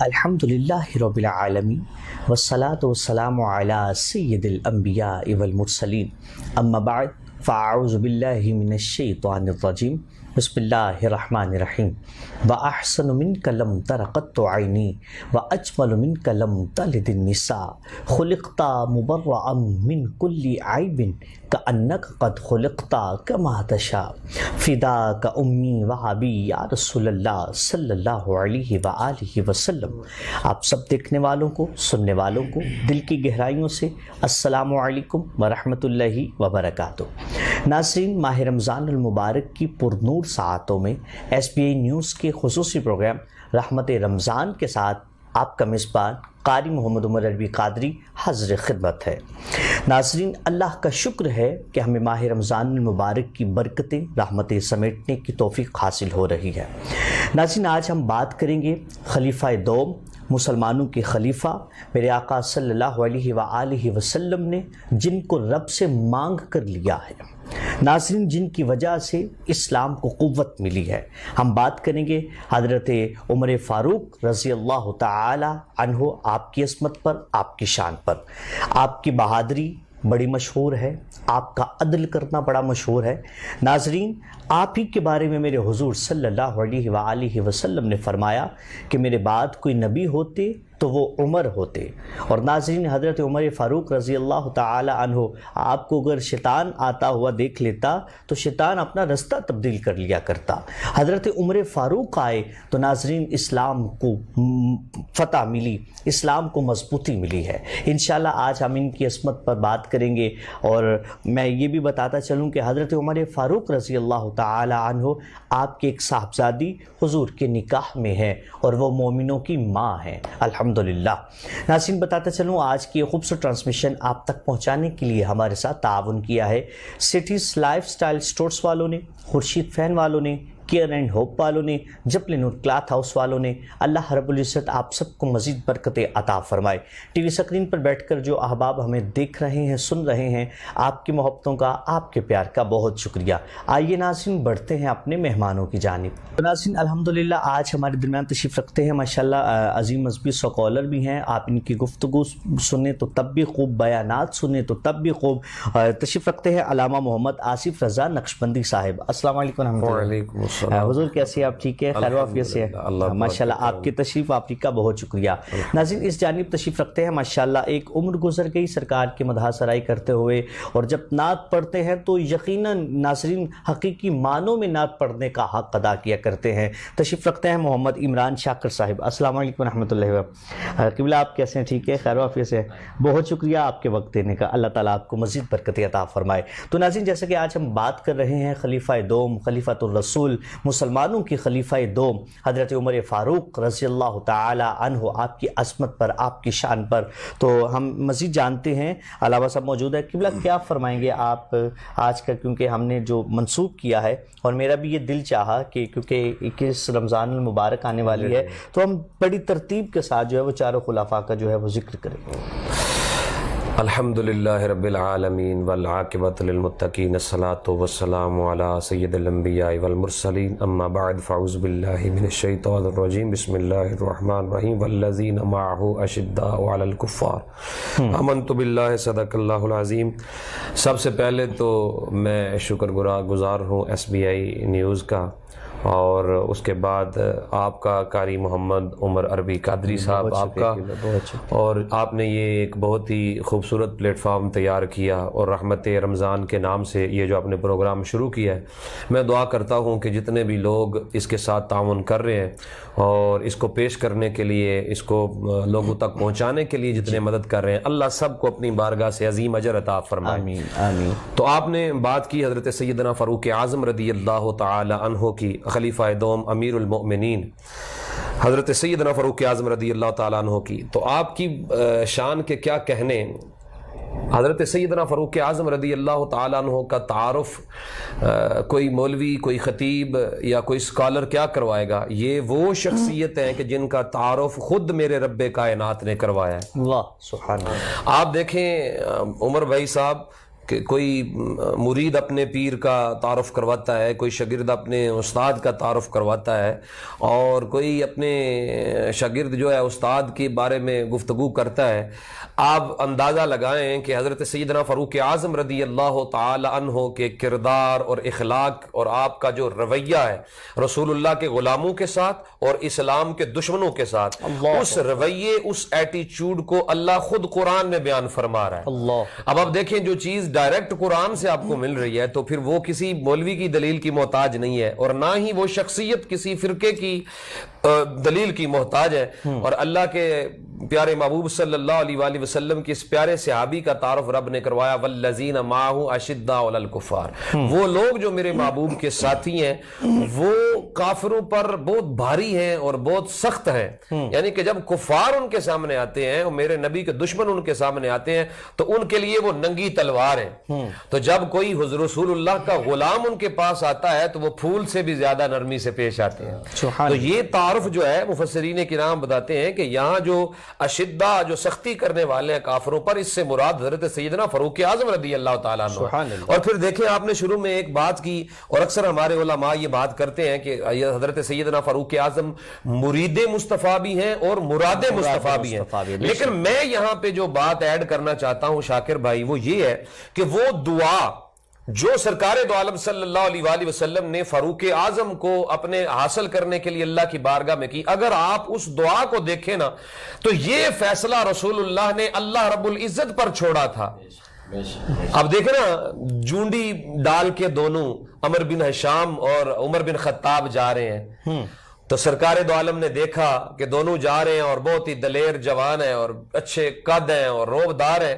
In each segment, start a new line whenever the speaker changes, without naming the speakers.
الحمدللہ رب العالمین والصلاة والسلام علی سید الانبیاء والمرسلین اما بعد فاعوذ باللہ من الشیطان الرجیم بسم اللہ الرحمن الرحیم وَأَحْسَنُ مِنْكَ لَمْ تَرَ قَطُّ عَيْنِي وَأَجْمَلُ مِنْكَ لَمْ تَلِدِ النِّسَاءُ خُلِقْتَ مُبَرَّأً مِنْ كُلِّ عَيْبٍ كَأَنَّكَ قَدْ خُلِقْتَ كَمَا تَشَاءُ فِدَاكَ أُمِّي وَأَبِي یا رسول اللہ صلی اللہ علیہ وآلہ وسلم۔ آپ سب دیکھنے والوں کو، سننے والوں کو دل کی گہرائیوں سے السلام علیکم ورحمۃ اللہ وبرکاتہ۔ ناظرین، ماہ رمضان المبارک کی پرنور ساعتوں میں ایس بی آئی نیوز کے خصوصی پروگرام رحمت رمضان کے ساتھ آپ کا میزبان قاری محمد عمر عربی قادری حاضر خدمت ہے۔ ناظرین، اللہ کا شکر ہے کہ ہمیں ماہ رمضان المبارک کی برکتیں، رحمتیں سمیٹنے کی توفیق حاصل ہو رہی ہے۔ ناظرین، آج ہم بات کریں گے خلیفہ دوم، مسلمانوں کے خلیفہ میرے آقا صلی اللہ علیہ وآلہ وسلم نے جن کو رب سے مانگ کر لیا ہے، ناظرین جن کی وجہ سے اسلام کو قوت ملی ہے۔ ہم بات کریں گے حضرت عمر فاروق رضی اللہ تعالی عنہ، آپ کی عصمت پر، آپ کی شان پر۔ آپ کی بہادری بڑی مشہور ہے، آپ کا عدل کرنا بڑا مشہور ہے۔ ناظرین، آپ ہی کے بارے میں میرے حضور صلی اللہ علیہ وآلہ وسلم نے فرمایا کہ میرے بعد کوئی نبی ہوتے تو وہ عمر ہوتے۔ اور ناظرین، حضرت عمر فاروق رضی اللہ تعالی عنہ، آپ کو اگر شیطان آتا ہوا دیکھ لیتا تو شیطان اپنا رستہ تبدیل کر لیا کرتا۔ حضرت عمر فاروق آئے تو ناظرین اسلام کو فتح ملی، اسلام کو مضبوطی ملی ہے۔ انشاءاللہ آج ہم ان کی عصمت پر بات کریں گے، اور میں یہ بھی بتاتا چلوں کہ حضرت عمر فاروق رضی اللہ تعالی عنہ آپ کے ایک صاحبزادی حضور کے نکاح میں ہے، اور وہ مومنوں کی ماں ہیں الحمدللہ۔ ناظرین، بتاتا چلوں آج کی یہ خوبصورت ٹرانسمیشن آپ تک پہنچانے کے لیے ہمارے ساتھ تعاون کیا ہے سٹیز لائف سٹائل سٹورز والوں نے، خورشید فین والوں نے، کیئر اینڈ ہوپ والوں نے، جبل نور کلاتھ ہاؤس والوں نے۔ اللہ رب العزت آپ سب کو مزید برکتیں عطا فرمائے۔ ٹی وی سکرین پر بیٹھ کر جو احباب ہمیں دیکھ رہے ہیں، سن رہے ہیں، آپ کی محبتوں کا، آپ کے پیار کا بہت شکریہ۔ آئیے ناظرین، بڑھتے ہیں اپنے مہمانوں کی جانب۔ ناظرین، الحمدللہ آج ہمارے درمیان تشریف رکھتے ہیں ماشاءاللہ عظیم مذہبی سکولر بھی ہیں۔ آپ ان کی گفتگو سنیں تو تب بھی خوب، بیانات سنیں تو تب بھی خوب۔ تشریف رکھتے ہیں علامہ محمد آصف رضا نقشبندی صاحب۔ السلام علیکم ورحمۃ اللہ۔ حضور کیسے ہیں آپ؟ ٹھیک ہے، خیر و عافیت سے؟ ماشاءاللہ، آپ کی تشریف آوری کا بہت شکریہ۔ ناظرین، اس جانب تشریف رکھتے ہیں ماشاءاللہ، ایک عمر گزر گئی سرکار کی مدح سرائی کرتے ہوئے، اور جب نعت پڑھتے ہیں تو یقیناً ناظرین حقیقی معنوں میں نعت پڑھنے کا حق ادا کیا کرتے ہیں۔ تشریف رکھتے ہیں محمد عمران شاکر صاحب۔ السلام علیکم ورحمۃ اللہ وبرکاتہ۔ قبلہ، آپ کیسے ہیں؟ ٹھیک ہے، خیر و عافیت سے؟ بہت شکریہ آپ کے وقت دینے کا، اللہ تعالیٰ آپ کو مزید برکت عطا فرمائے۔ تو ناظرین، جیسے کہ آج ہم بات کر رہے ہیں خلیفہ دوم، خلیفۃ الرسول، مسلمانوں کی خلیفہ دوم حضرت عمر فاروق رضی اللہ تعالی عنہ، آپ کی عظمت پر، آپ کی شان پر۔ تو ہم مزید جانتے ہیں، علاوہ صاحب موجود ہے، قبلہ کیا فرمائیں گے آپ آج کا، کیونکہ ہم نے جو منسوخ کیا ہے، اور میرا بھی یہ دل چاہا کہ کیونکہ 21 رمضان المبارک آنے والی ہے تو ہم بڑی ترتیب کے ساتھ جو ہے وہ چاروں خلفاء کا جو ہے وہ ذکر کریں۔
الحمدللہ رب العالمین والعاقبۃ للمتقین، الصلاۃ والسلام علی سید الانبیاء والمرسلین، اما بعد فاعوذ باللہ من الشیطان الرجیم، بسم اللہ الرحمن الرحیم، والذین معہ اشداء علی الکفار آمنت باللہ، صدق اللہ العظیم۔ سب سے پہلے تو میں شکر گزار ہوں ایس بی آئی نیوز کا، اور اس کے بعد آپ کا قاری محمد عمر عربی قادری صاحب، آپ کا، اور آپ نے یہ ایک بہت ہی خوبصورت پلیٹ فارم تیار کیا، اور رحمت رمضان کے نام سے یہ جو آپ نے پروگرام شروع کیا ہے، میں دعا کرتا ہوں کہ جتنے بھی لوگ اس کے ساتھ تعاون کر رہے ہیں اور اس کو پیش کرنے کے لیے، اس کو لوگوں تک پہنچانے کے لیے جتنے مدد کر رہے ہیں، اللہ سب کو اپنی بارگاہ سے عظیم اجر عطا فرمائے، آمین آمین۔ تو آپ نے بات کی حضرت سیدنا فاروق اعظم رضی اللہ تعالی عنہ کی، خلیفہ دوم، امیر المؤمنین، حضرت سیدنا فاروق اعظم رضی اللہ تعالیٰ عنہ کی۔ تو آپ کی شان کے کیا کہنے۔ حضرت سیدنا فاروق اعظم رضی اللہ تعالیٰ عنہ کا تعارف کوئی مولوی، کوئی خطیب یا کوئی اسکالر کیا کروائے گا؟ یہ وہ شخصیت ہیں کہ جن کا تعارف خود میرے رب کائنات نے کروایا ہے۔
اللہ سبحان اللہ۔
آپ دیکھیں عمر بھائی صاحب، کہ کوئی مرید اپنے پیر کا تعارف کرواتا ہے، کوئی شاگرد اپنے استاد کا تعارف کرواتا ہے، اور کوئی اپنے شاگرد جو ہے استاد کے بارے میں گفتگو کرتا ہے، آپ اندازہ لگائیں کہ حضرت سیدنا فاروق اعظم رضی اللہ تعالی عنہ کے کردار اور اخلاق اور آپ کا جو رویہ ہے رسول اللہ کے غلاموں کے ساتھ اور اسلام کے دشمنوں کے ساتھ، اس رویے، اس ایٹیچیوڈ کو اللہ خود قرآن میں بیان فرما رہا ہے۔ اب آپ دیکھیں جو چیز ڈائریکٹ قرآن سے آپ کو مل رہی ہے تو پھر وہ کسی مولوی کی دلیل کی محتاج نہیں ہے، اور نہ ہی وہ شخصیت کسی فرقے کی دلیل کی محتاج ہے۔ اور اللہ کے پیارے محبوب صلی اللہ علیہ وآلہ وسلم کی اس پیارے صحابی کا تعارف رب نے کروایا، والذین معہ اشداء علی الکفار، وہ لوگ جو میرے محبوب کے ساتھی ہیں وہ کافروں پر بہت بھاری ہیں اور بہت سخت ہیں، یعنی کہ جب کفار ان کے سامنے آتے ہیں اور میرے نبی کے دشمن ان کے سامنے آتے ہیں تو ان کے لیے وہ ننگی تلوار ہے۔ تو جب کوئی حضور رسول اللہ کا غلام ان کے پاس آتا ہے تو وہ پھول سے بھی زیادہ نرمی سے پیش آتے ہیں۔ تو یہ تعارف جو ہے مفسرین کرام بتاتے ہیں کہ یہاں جو اشدہ، جو سختی کرنے والے ہیں کافروں پر، اس سے مراد حضرت سیدنا فاروق اعظم رضی اللہ تعالیٰ عنہ۔ اور پھر دیکھیں آپ نے شروع میں ایک بات کی، اور اکثر ہمارے علماء یہ بات کرتے ہیں کہ حضرت سیدنا فاروق اعظم مرید مصطفیٰ بھی ہیں اور مراد مصطفیٰ بھی ہیں، لیکن میں یہاں پہ جو بات ایڈ کرنا چاہتا ہوں شاکر بھائی وہ یہ ہے کہ وہ دعا جو سرکار دو عالم صلی اللہ علیہ وآلہ وسلم نے فاروق اعظم کو اپنے حاصل کرنے کے لیے اللہ کی بارگاہ میں کی، اگر آپ اس دعا کو دیکھیں نا تو یہ فیصلہ رسول اللہ نے اللہ رب العزت پر چھوڑا تھا۔ اب دیکھیں نا، جونڈی ڈال کے دونوں عمر بن ہشام اور عمر بن خطاب جا رہے ہیں، تو سرکار دو عالم نے دیکھا کہ دونوں جا رہے ہیں اور بہت ہی دلیر جوان ہیں اور اچھے قد ہیں اور روبدار ہیں،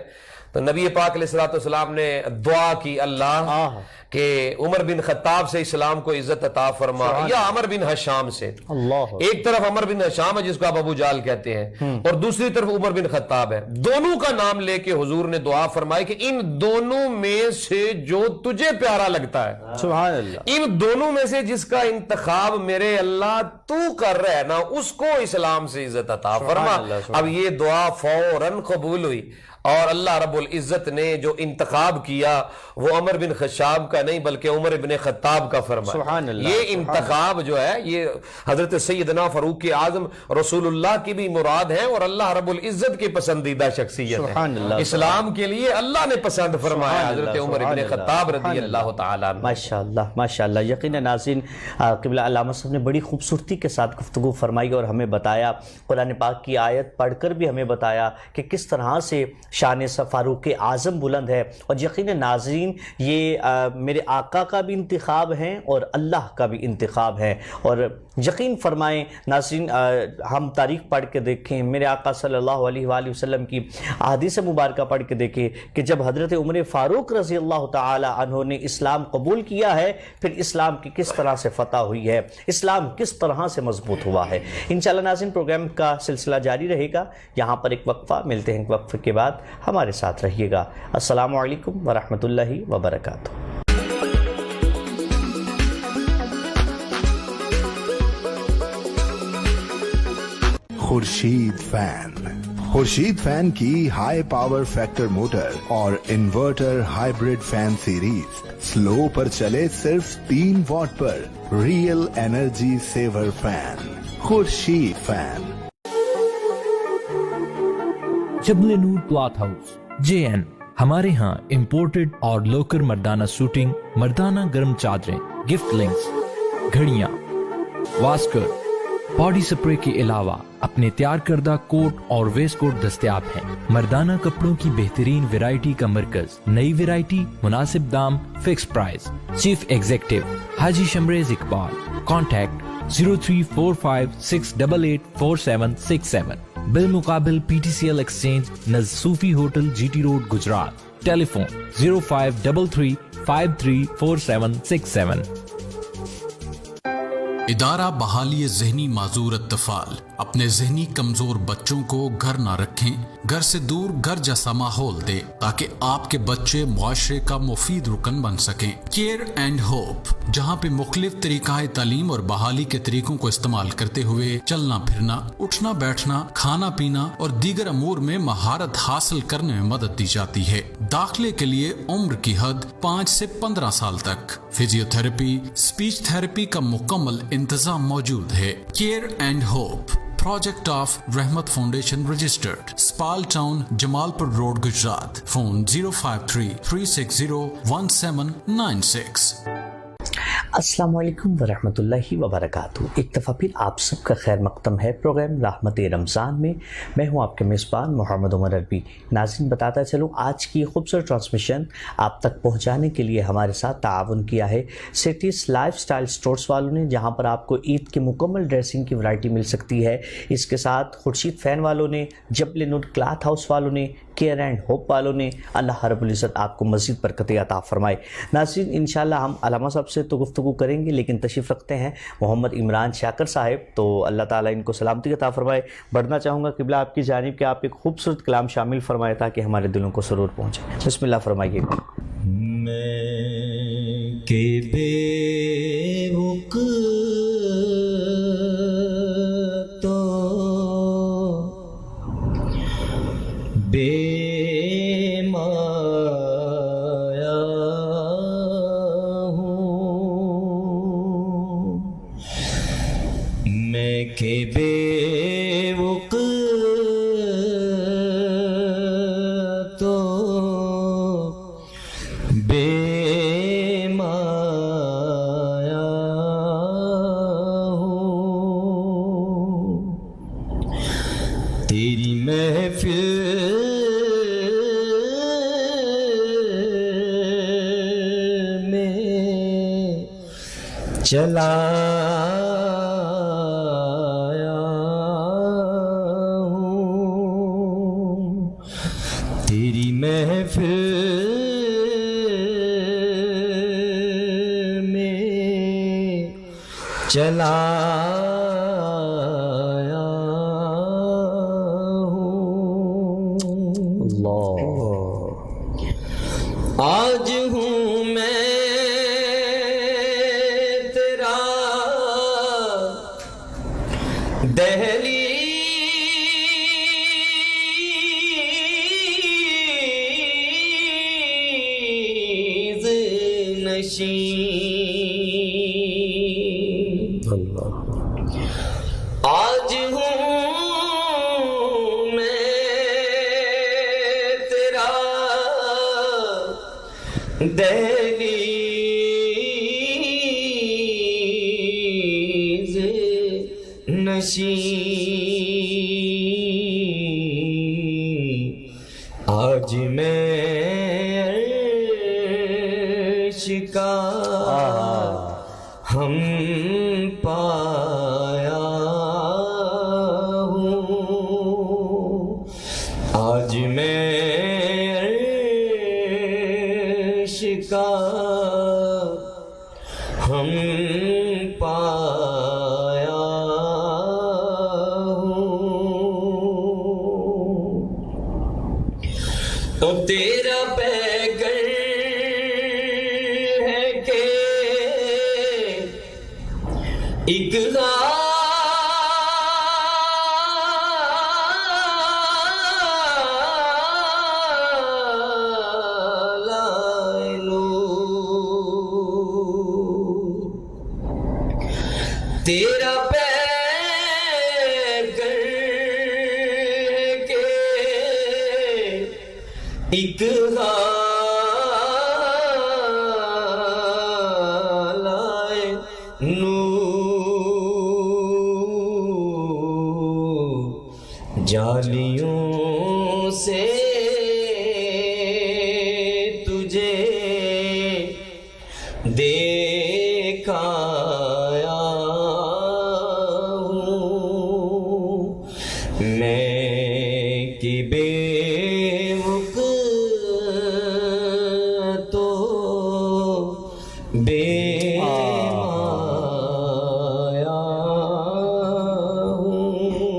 تو نبی پاک علیہ السلام نے دعا کی اللہ کہ عمر بن خطاب سے اسلام کو عزت عطا فرما، یا عمر بن ہشام سے۔ ایک طرف عمر بن ہشام ہے جس کو آپ ابو جال کہتے ہیں، اور دوسری طرف عمر بن خطاب ہے، دونوں کا نام لے کے حضور نے دعا فرمائی کہ ان دونوں میں سے جو تجھے پیارا لگتا ہے، سبحان اللہ، ان دونوں میں سے جس کا انتخاب میرے اللہ تو کر رہا ہے نا، اس کو اسلام سے عزت عطا فرما۔ اب یہ دعا فوراً قبول ہوئی، اور اللہ رب العزت نے جو انتخاب کیا وہ عمر بن خشاب کا نہیں بلکہ عمر بن خطاب کا فرمایا۔ یہ انتخاب جو ہے یہ حضرت سیدنا فاروق اعظم رسول اللہ کی بھی مراد ہے اور اللہ رب العزت کی پسندیدہ شخصیت ہے، اسلام کے لیے اللہ نے پسند فرمایا حضرت عمر بن خطاب رضی اللہ تعالیٰ عنہ۔
ماشاءاللہ ماشاءاللہ، یقیناً ناظرین قبلہ علامہ صاحب نے بڑی خوبصورتی کے ساتھ گفتگو فرمائی اور ہمیں بتایا، قرآن پاک کی آیت پڑھ کر بھی ہمیں بتایا کہ کس طرح سے شان فاروق اعظم بلند ہے، اور یقیناً ناظرین یہ میرے آقا کا بھی انتخاب ہے اور اللہ کا بھی انتخاب ہے۔ اور یقین فرمائیں ناظرین، ہم تاریخ پڑھ کے دیکھیں، میرے آقا صلی اللہ علیہ وآلہ وسلم کی احادیث مبارکہ پڑھ کے دیکھیں کہ جب حضرت عمر فاروق رضی اللہ تعالی عنہ نے اسلام قبول کیا ہے، پھر اسلام کی کس طرح سے فتح ہوئی ہے، اسلام کس طرح سے مضبوط ہوا ہے۔ انشاءاللہ ناظرین پروگرام کا سلسلہ جاری رہے گا، یہاں پر ایک وقفہ، ملتے ہیں ایک وقفے کے بعد، ہمارے ساتھ رہیے گا۔ السلام علیکم ورحمۃ اللہ وبرکاتہ۔
خورشید فین کی ہائی پاور فیکٹر موٹر اور inverter hybrid fan series slow پر چلے صرف 3 واٹ پر، real energy saver fan, Khurshid fan.
Jabal Noor cloth house JN، ہمارے ہاں امپورٹڈ اور لوکل مردانہ سوٹنگ، مردانہ گرم چادریں، گفٹ لنکس، گھڑیاں، واسکر، باڈی سپرے کے علاوہ اپنے تیار کردہ کوٹ اور ویسٹ کوٹ دستیاب ہیں۔ مردانہ کپڑوں کی بہترین ویرائٹی کا مرکز، نئی ویرائٹی، مناسب دام، فکس پرائز۔ چیف ایگزیکٹو حاجی شمریز اقبال، کانٹیکٹ 034568846767، بالمقابل PTCL ایکسچینج نزد صوفی ہوٹل GT روڈ گجرات۔ ٹیلی فون 0533534767۔
ادارہ بحالی ذہنی معذور اطفال اپنے ذہنی کمزور بچوں کو گھر نہ رکھیں، گھر سے دور گھر جیسا ماحول دیں تاکہ آپ کے بچے معاشرے کا مفید رکن بن سکیں۔ کیئر اینڈ ہوپ، جہاں پہ مختلف طریقہ تعلیم اور بحالی کے طریقوں کو استعمال کرتے ہوئے چلنا پھرنا، اٹھنا بیٹھنا، کھانا پینا اور دیگر امور میں مہارت حاصل کرنے میں مدد دی جاتی ہے۔ داخلے کے لیے عمر کی حد 5 سے 15 سال تک۔ فزیو تھراپی، اسپیچ تھراپی کا مکمل انتظام موجود ہے۔ Care and hope, project of رحمت فاؤنڈیشن رجسٹرڈ، اسپال ٹاؤن، جمال پور روڈ، گجرات۔ فون 053-360-1796۔
السلام علیکم ورحمۃ اللہ وبرکاتہ۔ ایک دفعہ پھر آپ سب کا خیر مقدم ہے پروگرام رحمت رمضان میں۔ میں ہوں آپ کے میزبان محمد عمر عربی۔ ناظرین، بتاتا چلوں آج کی خوبصورت ٹرانسمیشن آپ تک پہنچانے کے لیے ہمارے ساتھ تعاون کیا ہے سٹیز لائف سٹائل سٹورز والوں نے، جہاں پر آپ کو عید کی مکمل ڈریسنگ کی ورائٹی مل سکتی ہے۔ اس کے ساتھ خورشید فین والوں نے، جبل نور کلاتھ ہاؤس والوں نے، کیئر اینڈ ہوپ والوں نے، اللہ رب العزت آپ کو مزید برکتیں عطا فرمائے۔ ناظرین، انشاءاللہ ہم علامہ صاحب سے تو گفتگو کریں گے، لیکن تشریف رکھتے ہیں محمد عمران شاکر صاحب، تو اللہ تعالیٰ ان کو سلامتی عطا فرمائے۔ بڑھنا چاہوں گا قبلہ آپ کی جانب کہ آپ ایک خوبصورت کلام شامل فرمائے تاکہ ہمارے دلوں کو سرور پہنچے۔ بسم اللہ فرمائیے۔
میں کہ بے وق تو بے کہ بے وق تو بے مایا ہوں، تیری محفل میں چلا چلا ہوں۔ اللہ، آج ہوں میں تیرا دہلیز نشین، آج ہوں میں تیرا دہلیز نشین، آج میں عرش کا ہم پایا ہوں، آج میں عرش کا ہم پایا ہوں، تو تیرا پیغام ہے کہ ایک تیرا پیغام کے ایک لائے نور، جالیوں سے تجھے دیکھایا ہوں، میں کہ بے وق تو بے مایا ہوں۔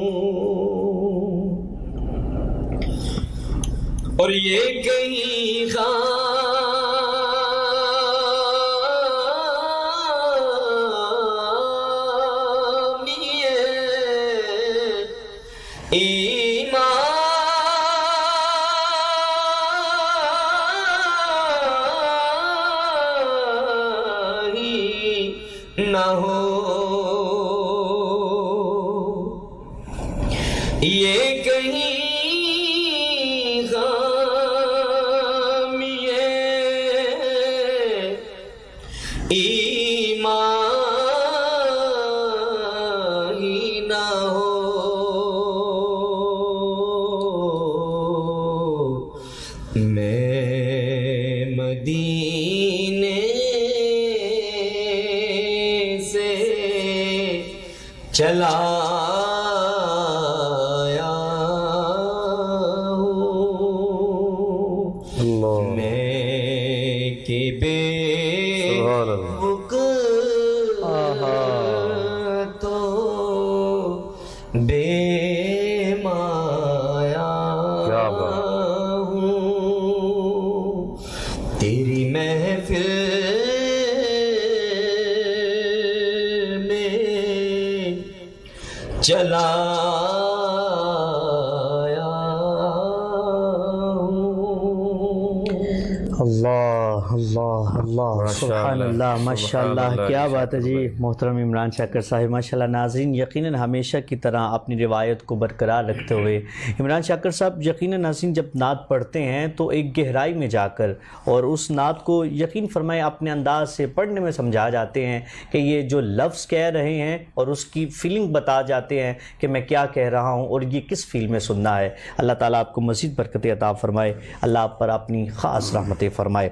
اور یہ کہیں خامی ایمان ہی نہ ہو، یہ کہیں ایمان ہی نہ ہو، میں مدینے سے چلا آیا ہوں، میں کہ بے تو بے مایا ہوں، تیری محفل میں چلا آیا ہوں۔
اللہ اللہ اللہ سبحان اللہ ماشاء اللہ، کیا بات ہے جی محترم عمران شاکر صاحب، ماشاء اللہ۔ ناظرین یقیناً ہمیشہ کی طرح اپنی روایت کو برقرار رکھتے ہوئے عمران شاکر صاحب یقیناً ناظرین جب نعت پڑھتے ہیں تو ایک گہرائی میں جا کر اور اس نعت کو یقین فرمائے اپنے انداز سے پڑھنے میں سمجھا جاتے ہیں کہ یہ جو لفظ کہہ رہے ہیں اور اس کی فیلنگ بتا جاتے ہیں کہ میں کیا کہہ رہا ہوں اور یہ کس فیل میں سننا ہے۔ اللہ تعالیٰ آپ کو مزید برکت عطا فرمائے، اللہ آپ پر اپنی خاص رحمتیں فرمائے۔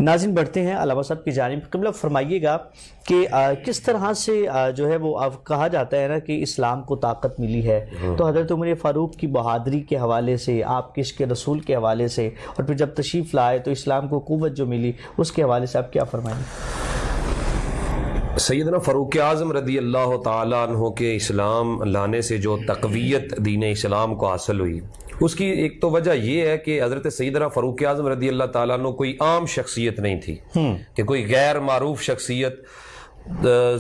ناظرین بڑھتے ہیں علامہ صاحب کی جانب، قبلہ فرمائیے گا کہ کس طرح سے جو ہے وہ کہا جاتا ہے نا کہ اسلام کو طاقت ملی ہے، تو حضرت عمر فاروق کی بہادری کے حوالے سے، آپ کے عشق رسول کے حوالے سے، اور پھر جب تشریف لائے تو اسلام کو قوت جو ملی اس کے حوالے سے آپ کیا فرمائیں گے؟
سیدنا فاروق اعظم رضی اللہ تعالیٰ عنہ کے اسلام لانے سے جو تقویت دین اسلام کو حاصل ہوئی، اس کی ایک تو وجہ یہ ہے کہ حضرت سیدنا فاروق اعظم رضی اللہ تعالیٰ عنہ کوئی عام شخصیت نہیں تھی کہ کوئی غیر معروف شخصیت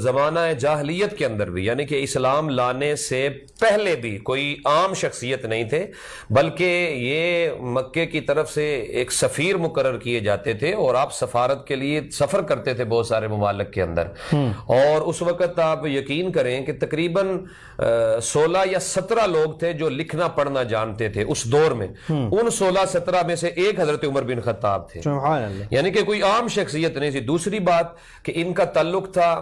زمانہ جاہلیت کے اندر بھی، یعنی کہ اسلام لانے سے پہلے بھی کوئی عام شخصیت نہیں تھے، بلکہ یہ مکے کی طرف سے ایک سفیر مقرر کیے جاتے تھے اور آپ سفارت کے لیے سفر کرتے تھے بہت سارے ممالک کے اندر، اور اس وقت آپ یقین کریں کہ تقریباً 16 یا 17 لوگ تھے جو لکھنا پڑھنا جانتے تھے اس دور میں، ان 16-17 میں سے ایک حضرت عمر بن خطاب تھے، یعنی کہ کوئی عام شخصیت نہیں تھی۔ دوسری بات کہ ان کا تعلق تھا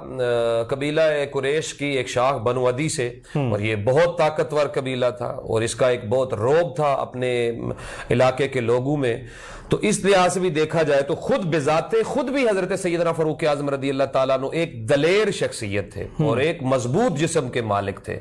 قبیلہ قریش کی ایک شاخ بنو عدی سے، اور یہ بہت طاقتور قبیلہ تھا اور اس کا ایک بہت رعب تھا اپنے علاقے کے لوگوں میں، تو اس لحاظ سے بھی دیکھا جائے تو خود بذات خود بھی حضرت سیدنا فاروق اعظم رضی اللہ تعالیٰ عنہ ایک دلیر شخصیت تھے اور ایک مضبوط جسم کے مالک تھے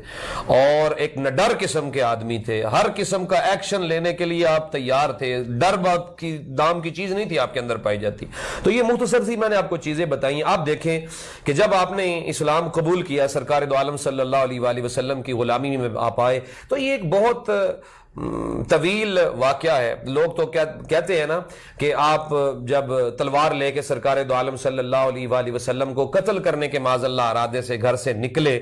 اور ایک نڈر قسم کے آدمی تھے، ہر قسم کا ایکشن لینے کے لیے آپ تیار تھے، ڈر بات کی دام کی چیز نہیں تھی آپ کے اندر پائی جاتی۔ تو یہ مختصر سی میں نے آپ کو چیزیں بتائی ہیں۔ آپ دیکھیں کہ جب آپ نے اسلام قبول کیا، سرکار دو عالم صلی اللہ علیہ وآلہ وسلم کی غلامی میں آپ آئے، تو یہ ایک بہت طویل واقعہ ہے۔ لوگ تو کہتے ہیں نا کہ آپ جب تلوار لے کے سرکار دو عالم صلی اللہ علیہ وآلہ وسلم کو قتل کرنے کے معاذ اللہ ارادے سے گھر سے نکلے،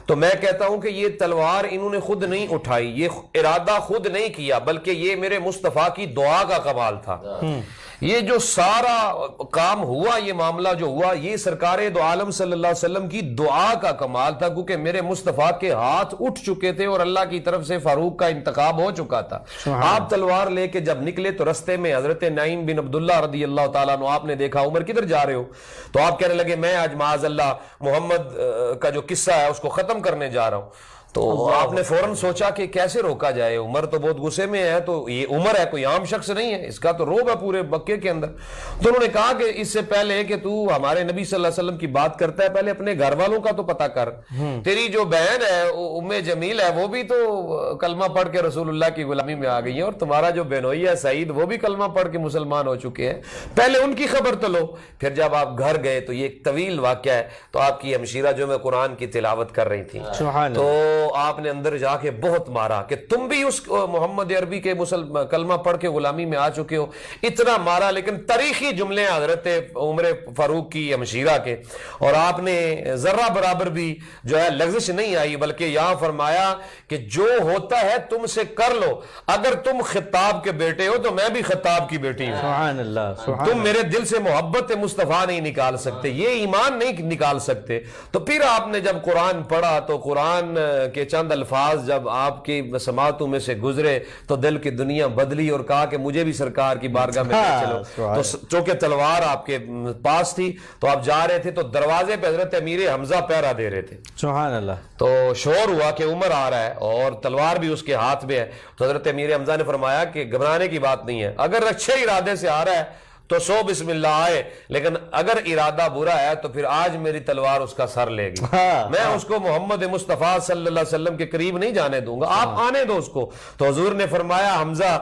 تو میں کہتا ہوں کہ یہ تلوار انہوں نے خود نہیں اٹھائی، یہ ارادہ خود نہیں کیا، بلکہ یہ میرے مصطفیٰ کی دعا کا کمال تھا۔ یہ جو سارا کام ہوا، یہ معاملہ جو ہوا، یہ سرکار دو عالم صلی اللہ علیہ وسلم کی دعا کا کمال تھا، کیونکہ میرے مصطفیٰ کے ہاتھ اٹھ چکے تھے اور اللہ کی طرف سے فاروق کا انتخاب ہو چکا تھا۔ آپ تلوار لے کے جب نکلے تو رستے میں حضرت نعیم بن عبداللہ رضی اللہ تعالیٰ عنہ آپ نے دیکھا، عمر کدھر جا رہے ہو؟ تو آپ کہنے لگے میں آج معاذ اللہ محمد کا جو قصہ ہے اس کو ختم کرنے جا رہا ہوں۔ تو آپ نے فوراً سوچا کہ کیسے روکا جائے، عمر تو بہت غصے میں ہے، تو یہ عمر ہے، کوئی عام شخص نہیں ہے، اس کا تو روب ہے پورے مکے کے اندر۔ تو انہوں نے کہا کہ اس سے پہلے کہ تو ہمارے نبی صلی اللہ علیہ وسلم کی بات کرتا ہے، پہلے اپنے گھر والوں کا تو پتہ کر، تیری جو بہن ہے ام جمیل ہے وہ بھی تو کلمہ پڑھ کے رسول اللہ کی غلامی میں آ گئی ہے، اور تمہارا جو بہنوئی ہے سعید وہ بھی کلمہ پڑھ کے مسلمان ہو چکے ہیں، پہلے ان کی خبر تو لو۔ پھر جب آپ گھر گئے تو یہ ایک طویل واقعہ ہے، تو آپ کی ہمشیرہ جو میں قرآن کی تلاوت کر رہی تھی، تو آپ نے اندر جا کے بہت مارا کہ تم بھی اس محمد عربی کے کلمہ پڑھ کے غلامی میں آ چکے ہو، اتنا مارا. لیکن تاریخی جملے حضرت عمر فاروق کی ہمشیرہ کے، اور آپ نے ذرہ برابر بھی جو ہے لغزش نہیں آئی، بلکہ یہاں فرمایا کہ جو ہوتا ہے تم سے کر لو، اگر تم خطاب کے بیٹے ہو تو میں بھی خطاب کی بیٹی ہوں.
سبحان اللہ، سبحان
تم میرے دل سے محبت مصطفیٰ نہیں نکال سکتے، یہ ایمان نہیں نکال سکتے. تو پھر آپ نے جب قرآن پڑھا تو قرآن کے چند الفاظ جب آپ کی سماعتوں میں سے گزرے تو دل کی دنیا بدلی، اور کہا کہ مجھے بھی سرکار کی بارگاہ میں لے چلو. تو چونکہ تلوار آپ کے پاس تھی تو آپ جا رہے تھے، تو دروازے پہ حضرت امیر حمزہ پہرا دے رہے تھے.
سبحان اللہ.
تو شور ہوا کہ عمر آ رہا ہے اور تلوار بھی اس کے ہاتھ میں ہے. تو حضرت امیر حمزہ نے فرمایا کہ گھبرانے کی بات نہیں ہے، اگر اچھے ارادے سے آ رہا ہے تو سو بسم اللہ آئے، لیکن اگر ارادہ برا ہے تو پھر آج میری تلوار اس کا سر لے گی. میں اس کو محمد مصطفیٰ صلی اللہ علیہ وسلم کے قریب نہیں جانے دوں گا، آپ آنے دو اس کو. تو حضور نے فرمایا حمزہ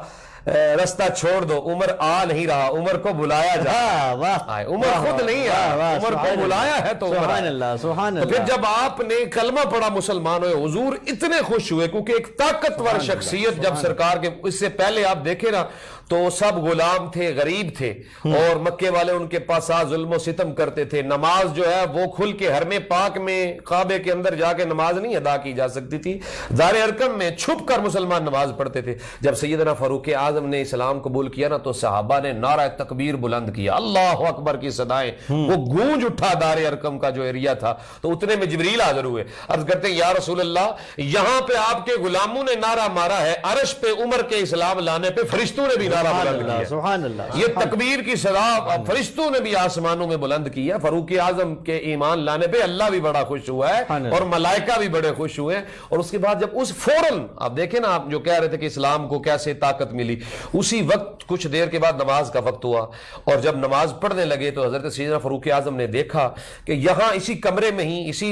رستہ چھوڑ دو، عمر آ نہیں رہا، عمر کو بلایا جائے. عمر خود نہیں آیا، عمر کو بلایا ہے تو
سبحان اللہ، سبحان
تو پھر
اللہ.
جب آپ نے کلمہ پڑھا مسلمان ہوئے، حضور اتنے خوش ہوئے کیونکہ ایک طاقتور شخصیت جب سرکار کے، اس سے پہلے آپ دیکھیں نا تو سب غلام تھے، غریب تھے، اور مکے والے ان کے پاس ظلم و ستم کرتے تھے. نماز جو ہے وہ کھل کے حرم پاک میں کعبے کے اندر جا کے نماز نہیں ادا کی جا سکتی تھی، دار ارقم میں چھپ کر مسلمان نماز پڑھتے تھے. جب سیدنا فاروق اعظم نے اسلام قبول کیا نا تو صحابہ نے نعرہ تکبیر بلند کیا، اللہ اکبر کی صدائیں، وہ گونج اٹھا دار ارقم کا جو ایریا تھا. تو اتنے میں جبریل حاضر ہوئے، عرض کرتے ہیں یا رسول اللہ، یہاں پہ آپ کے غلاموں نے نعرہ مارا ہے، عرش پہ عمر کے اسلام لانے پہ فرشتوں نے بھی نعرہ بلند کیا.
سبحان اللہ.
یہ تکبیر کی صدا فرشتوں نے بھی آسمانوں میں بلند کی ہے. فاروق اعظم کے ایمان لانے پہ اللہ بھی بڑا خوش ہوا ہے اور ملائکہ بھی بڑے خوش ہوئے. اور اس کے بعد جب اس فوراً آپ دیکھیں نا، آپ جو کہہ رہے تھے کہ اسلام کو کیسے طاقت ملی، اسی وقت کچھ دیر کے بعد نماز کا وقت ہوا اور جب نماز پڑھنے لگے تو حضرت سیدنا فاروق اعظم نے دیکھا کہ یہاں اسی کمرے میں ہی، اسی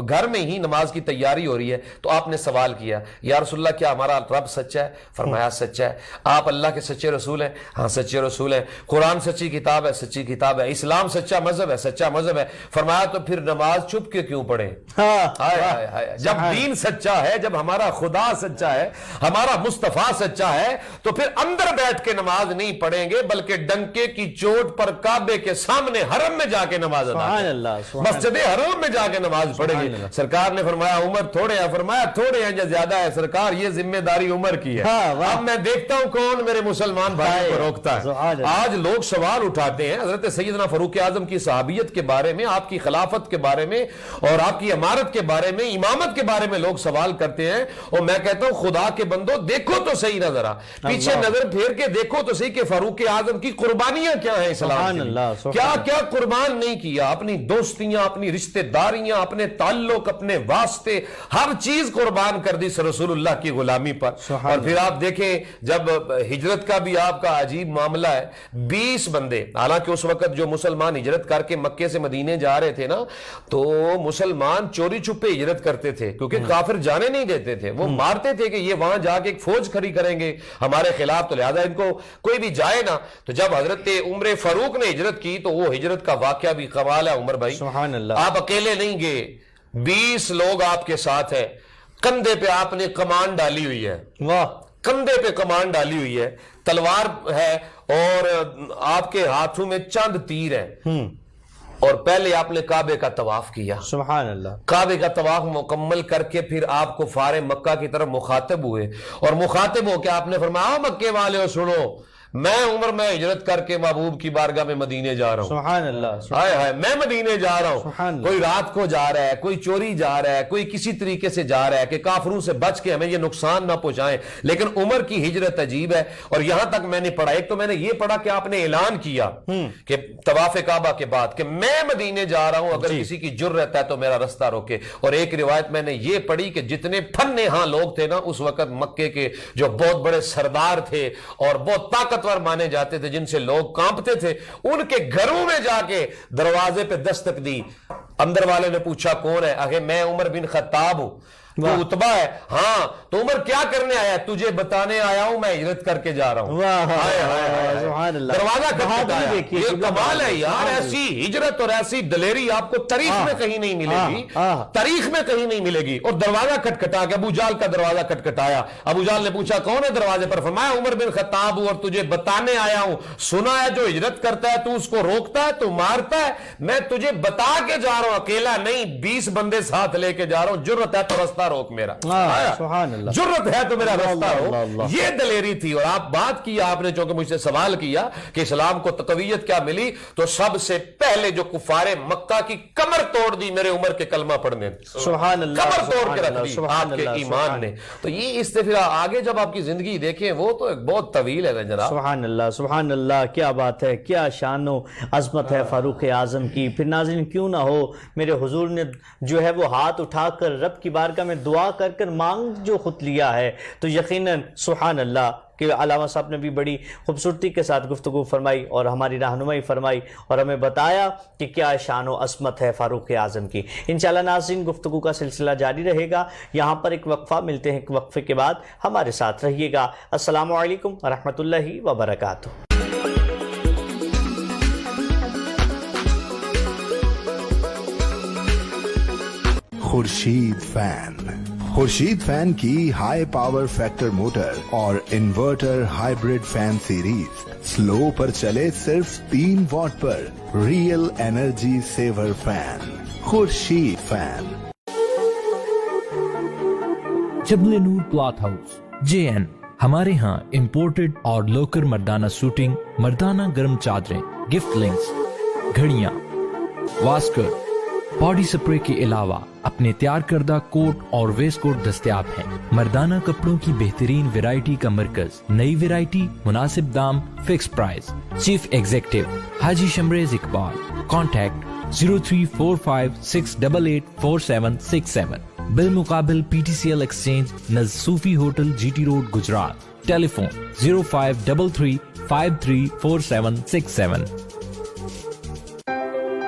گھر میں ہی نماز کی تیاری ہو رہی ہے. تو آپ نے سوال کیا یا رسول اللہ کیا ہمارا رب سچا ہے؟ فرمایا سچا ہے. آپ اللہ کے سچے رسول ہیں؟ ہاں سچے رسول ہیں. قرآن سچی کتاب ہے؟ سچی کتاب ہے. اسلام سچا مذہب ہے؟ سچا مذہب ہے. فرمایا تو پھر نماز چھپ کے کیوں پڑھیں؟ جب دین سچا ہے، جب ہمارا خدا سچا ہے، ہمارا مصطفیٰ سچا ہے، تو پھر اندر بیٹھ کے نماز نہیں پڑھیں گے بلکہ ڈنکے کی چوٹ پر کعبے کے سامنے حرم میں جا کے نماز ادا کریں، مسجد حرم میں جا کے نماز پڑھیں گے. سرکار نے فرمایا عمر تھوڑے ہیں؟ فرمایا تھوڑے ہیں یا زیادہ ہے؟ سرکار یہ ذمہ داری عمر کی ہے. اب میں دیکھتا ہوں کون میرے مسلمان بھائی کو روکتا ہے. آج لوگ سوال اٹھاتے ہیں حضرت سیدنا فاروق اعظم کی صحابیت کے بارے میں، آپ کی خلافت کے بارے میں اور آپ کی امارت کے بارے میں، امامت کے بارے میں لوگ سوال کرتے ہیں. اور میں کہتا ہوں خدا کے بندو دیکھو تو صحیح نظر آ، پیچھے نظر پھیر کے دیکھو تو صحیح کہ فاروق اعظم کی قربانیاں کیا ہیں اسلام کے لیے. کیا کیا قربان نہیں کیا، اپنی دوستیاں، اپنی رشتہ داریاں، اپنے تعلق، اپنے واسطے، ہر چیز قربان کر دی رسول اللہ کی غلامی پر. اور پھر آپ دیکھیں جب ہجرت کا بھی آپ کا عجیب معاملہ ہے. 20 بندے، حالانکہ اس وقت جو مسلمان ہجرت کر کے مکے سے مدینے جا رہے تھے نا تو مسلمان چوری چھپے ہجرت کرتے تھے کیونکہ کافر جانے نہیں دیتے تھے. وہ مارتے تھے کہ یہ وہاں جا کے ایک فوج کھڑی کریں گے ہمارے خلاف، تو لہذا ان کو کوئی بھی جائے نا. تو جب حضرت عمر فاروق نے ہجرت کی تو وہ ہجرت کا واقعہ بھی کمال ہے عمر بھائی.
سبحان اللہ.
آپ اکیلے نہیں گئے، 20 لوگ آپ کے ساتھ ہیں. کندھے پہ آپ نے کمان ڈالی ہوئی ہے،
واہ،
کندھے پہ کمان ڈالی ہوئی ہے، تلوار ہے اور آپ کے ہاتھوں میں چند تیر ہیں. اور پہلے آپ نے کعبے کا طواف کیا.
سبحان اللہ.
کعبے کا طواف مکمل کر کے پھر آپ کو فار مکہ کی طرف مخاطب ہوئے اور مخاطب ہو کے آپ نے فرمایا مکے والے ہو سنو، میں عمر میں ہجرت کر کے محبوب کی بارگاہ میں مدینے جا رہا ہوں.
سبحان اللہ.
ہائے ہائے میں مدینے جا رہا ہوں.
سبحان اللہ.
کوئی رات کو جا رہا ہے، کوئی چوری جا رہا ہے، کوئی کسی طریقے سے جا رہا ہے کہ کافروں سے بچ کے ہمیں یہ نقصان نہ پہنچائیں. لیکن عمر کی ہجرت عجیب ہے. اور یہاں تک میں نے پڑھا، ایک تو میں نے یہ پڑھا کہ آپ نے اعلان کیا کہ طواف کعبہ کے بعد کہ میں مدینے جا رہا ہوں، اگر کسی کی جرت ہے تو میرا رستہ روکے. اور ایک روایت میں نے یہ پڑھی کہ جتنے پھنے ہاں لوگ تھے نا اس وقت مکے کے، جو بہت بڑے سردار تھے اور بہت طاقتور مانے جاتے تھے، جن سے لوگ کانپتے تھے، ان کے گھروں میں جا کے دروازے پہ دستک دی. اندر والے نے پوچھا کون ہے؟ آگے میں عمر بن خطاب ہوں. تو اتبا ہے. ہاں تو عمر کیا کرنے آیا ہے؟ تجھے بتانے آیا ہوں میں ہجرت کر کے جا رہا ہوں.
سبحان اللہ.
دروازہ کھٹکھٹایا. یہ کمال ہے یار. ایسی ہجرت اور ایسی دلیری آپ کو تاریخ میں کہیں نہیں ملے گی. تاریخ میں کہیں نہیں ملے گی. اور دروازہ کھٹکھٹا کے ابو جہل کا دروازہ کھٹکھٹایا. ابو جہل نے پوچھا کون ہے دروازے پر؟ فرمایا عمر بن خطاب ہوں اور تجھے بتانے آیا ہوں. سنا ہے جو ہجرت کرتا ہے تو اس کو روکتا ہے تو مارتا ہے. میں تجھے بتا کے جا رہا ہوں, اکیلا نہیں 20 بندے ساتھ لے کے جا رہا ہوں. جرت ہے تو رستہ روک میرا.
سبحان اللہ.
جرت ہے تو میرا رستہ روک. یہ دلیری تھی. اور آپ بات کی آپ نے چونکہ مجھ سے سوال کیا کہ اسلام کو تقویت کیا ملی, تو سب سے پہلے جو کفار مکہ کی کمر توڑ دی میرے عمر کے کلمہ پڑھنے.
سبحان اللہ.
کمر توڑ کے رکھ دی آپ کے ایمان نے. تو یہ اس سے پھر آگے جب آپ کی زندگی دیکھیں وہ تو ایک بہت طویل ہے جناب.
سبحان اللہ سبحان اللہ. کیا بات ہے, کیا شان و عظمت ہے فاروق اعظم کی. پھر ناظرین کیوں نہ ہو میرے حضور نے جو ہے وہ ہاتھ اٹھا کر رب کی بارگاہ میں دعا کر کر مانگ جو خود لیا ہے, تو یقیناً سبحان اللہ کہ علامہ صاحب نے بھی بڑی خوبصورتی کے ساتھ گفتگو فرمائی اور ہماری رہنمائی فرمائی اور ہمیں بتایا کہ کیا شان و عظمت ہے فاروق اعظم کی. انشاءاللہ ناظرین گفتگو کا سلسلہ جاری رہے گا. یہاں پر ایک وقفہ, ملتے ہیں ایک وقفے کے بعد, ہمارے ساتھ رہیے گا. السلام علیکم ورحمۃ اللہ وبرکاتہ.
خورشید فین کی ہائی پاور فیکٹر موٹر اور inverter hybrid fan series slow پر چلے صرف 3 واٹ پر. Real energy saver fan. Khurshid fan.
Jabal Noor cloth house JN. ہمارے ہاں امپورٹڈ اور لوکل مردانہ سوٹنگ, مردانہ گرم چادریں, گفٹ لنکس, گھڑیاں, واسکر, باڈی سپرے کے علاوہ اپنے تیار کردہ کوٹ اور ویسٹ کوٹ دستیاب ہیں. مردانہ کپڑوں کی بہترین ویرائٹی کا مرکز. نئی ویرائٹی, مناسب دام, فکس پرائز. چیف ایگزیکٹو حاجی شمریز اقبال. کانٹیکٹ 034568846767. بالمقابل PTCL ایکسچینج نزد صوفی ہوٹل GT روڈ گجرات. ٹیلی فون 0533534767.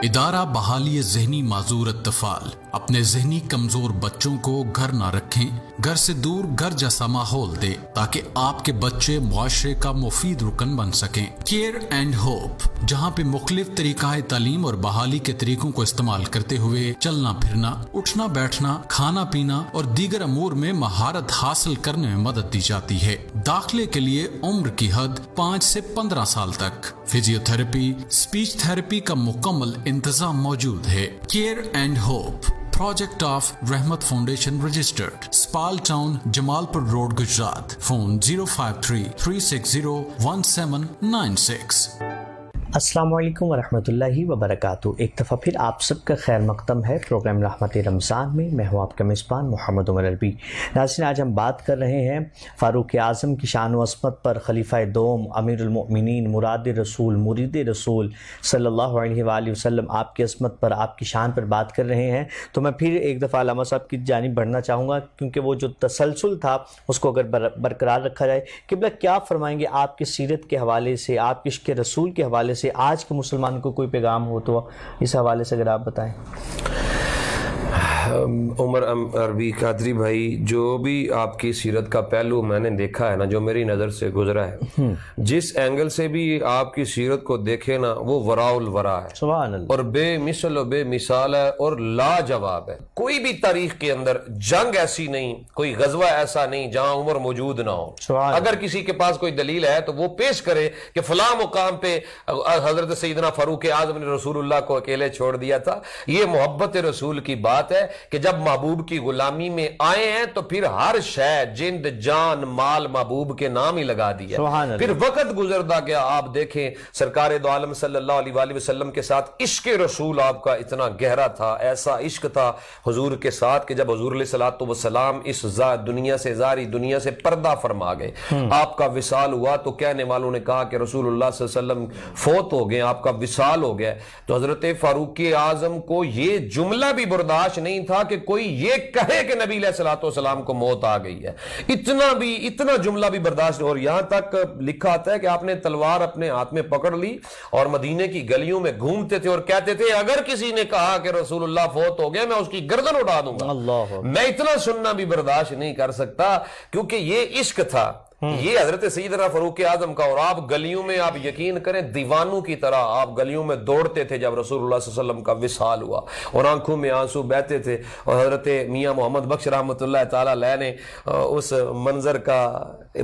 ادارہ بحالی ذہنی معذور اطفال اپنے ذہنی کمزور بچوں کو گھر نہ رکھیں, گھر سے دور گھر جیسا ماحول دے تاکہ آپ کے بچے معاشرے کا مفید رکن بن سکیں. کیئر اینڈ ہوپ, جہاں پہ مختلف طریقہ تعلیم اور بحالی کے طریقوں کو استعمال کرتے ہوئے چلنا پھرنا, اٹھنا بیٹھنا, کھانا پینا اور دیگر امور میں مہارت حاصل کرنے میں مدد دی جاتی ہے. داخلے کے لیے عمر کی حد 5 سے 15 سال تک. فزیو تھراپی, اسپیچ تھراپی کا مکمل انتظام موجود ہے. Care and hope, project of رحمت فاؤنڈیشن رجسٹرڈ, اسپال ٹاؤن, جمال پور روڈ, گجرات. فون 053-360-1796.
السلام علیکم ورحمۃ اللہ وبرکاتہ. ایک دفعہ پھر آپ سب کا خیر مقدم ہے پروگرام رحمت رمضان میں. میں ہوں آپ کا میزبان محمد عمر عربی. ناظرین آج ہم بات کر رہے ہیں فاروق اعظم کی شان و عظمت پر. خلیفہ دوم, امیر المؤمنین, مراد رسول, مرید رسول صلی اللہ علیہ وآلہ وسلم, آپ کی عظمت پر, آپ کی شان پر بات کر رہے ہیں. تو میں پھر ایک دفعہ علامہ صاحب کی جانب بڑھنا چاہوں گا کیونکہ وہ جو تسلسل تھا اس کو اگر برقرار رکھا جائے. قبلہ کیا فرمائیں گے آپ کی سیرت کے حوالے سے, آپ کے عشق رسول کے حوالے سے, آج کے مسلمان کو کوئی پیغام ہو تو اس حوالے سے اگر آپ بتائیں.
عمر عربی قادری بھائی, جو بھی آپ کی سیرت کا پہلو میں نے دیکھا ہے نا, جو میری نظر سے گزرا ہے, جس اینگل سے بھی آپ کی سیرت کو دیکھے نا, وہ وراء الورا ہے.
سبحان اللہ.
اور بے مثل و بے مثال ہے اور لاجواب ہے. کوئی بھی تاریخ کے اندر جنگ ایسی نہیں, کوئی غزوہ ایسا نہیں جہاں عمر موجود نہ ہو. اگر کسی کے پاس کوئی دلیل ہے تو وہ پیش کرے کہ فلاں مقام پہ حضرت سیدنا فاروق اعظم نے رسول اللہ کو اکیلے چھوڑ دیا تھا. یہ محبت رسول کی بات ہے کہ جب محبوب کی غلامی میں آئے ہیں تو پھر ہر شے, جند, جان, مال محبوب کے نام ہی لگا دیا. پھر وقت گزرتا گیا. آپ دیکھیں سرکار دو عالم صلی اللہ علیہ وآلہ وسلم کے ساتھ عشق رسول آپ کا اتنا گہرا تھا, ایسا عشق تھا حضور کے ساتھ کہ جب حضور علیہ الصلوۃ والسلام اس دنیا سے زاری دنیا سے پردہ فرما گئے, آپ کا وصال ہوا تو کہنے والوں نے کہا کہ رسول اللہ صلی اللہ علیہ وسلم فوت ہو گئے, آپ کا وصال ہو گیا. تو حضرت فاروق اعظم کو یہ جملہ بھی برداشت نہیں تھا کہ کوئی یہ کہے کہ نبی علیہ الصلوۃ والسلام کو موت آ گئی ہے. اتنا جملہ بھی برداشت. اور یہاں تک لکھا آتا ہے کہ آپ نے تلوار اپنے ہاتھ میں پکڑ لی اور مدینے کی گلیوں میں گھومتے تھے اور کہتے تھے اگر کسی نے کہا کہ رسول اللہ فوت ہو گیا میں اس کی گردن اڑا دوں گا. میں اتنا سننا بھی برداشت نہیں کر سکتا کیونکہ یہ عشق تھا. یہ حضرت سیدنا فاروق اعظم کا. اور آپ گلیوں میں آپ یقین کریں دیوانوں کی طرح آپ گلیوں میں دوڑتے تھے جب رسول اللہ صلی اللہ علیہ وسلم کا وصال ہوا اور آنکھوں میں آنسو بہتے تھے. اور حضرت میاں محمد بخش رحمۃ اللہ تعالی علیہ نے اس منظر کا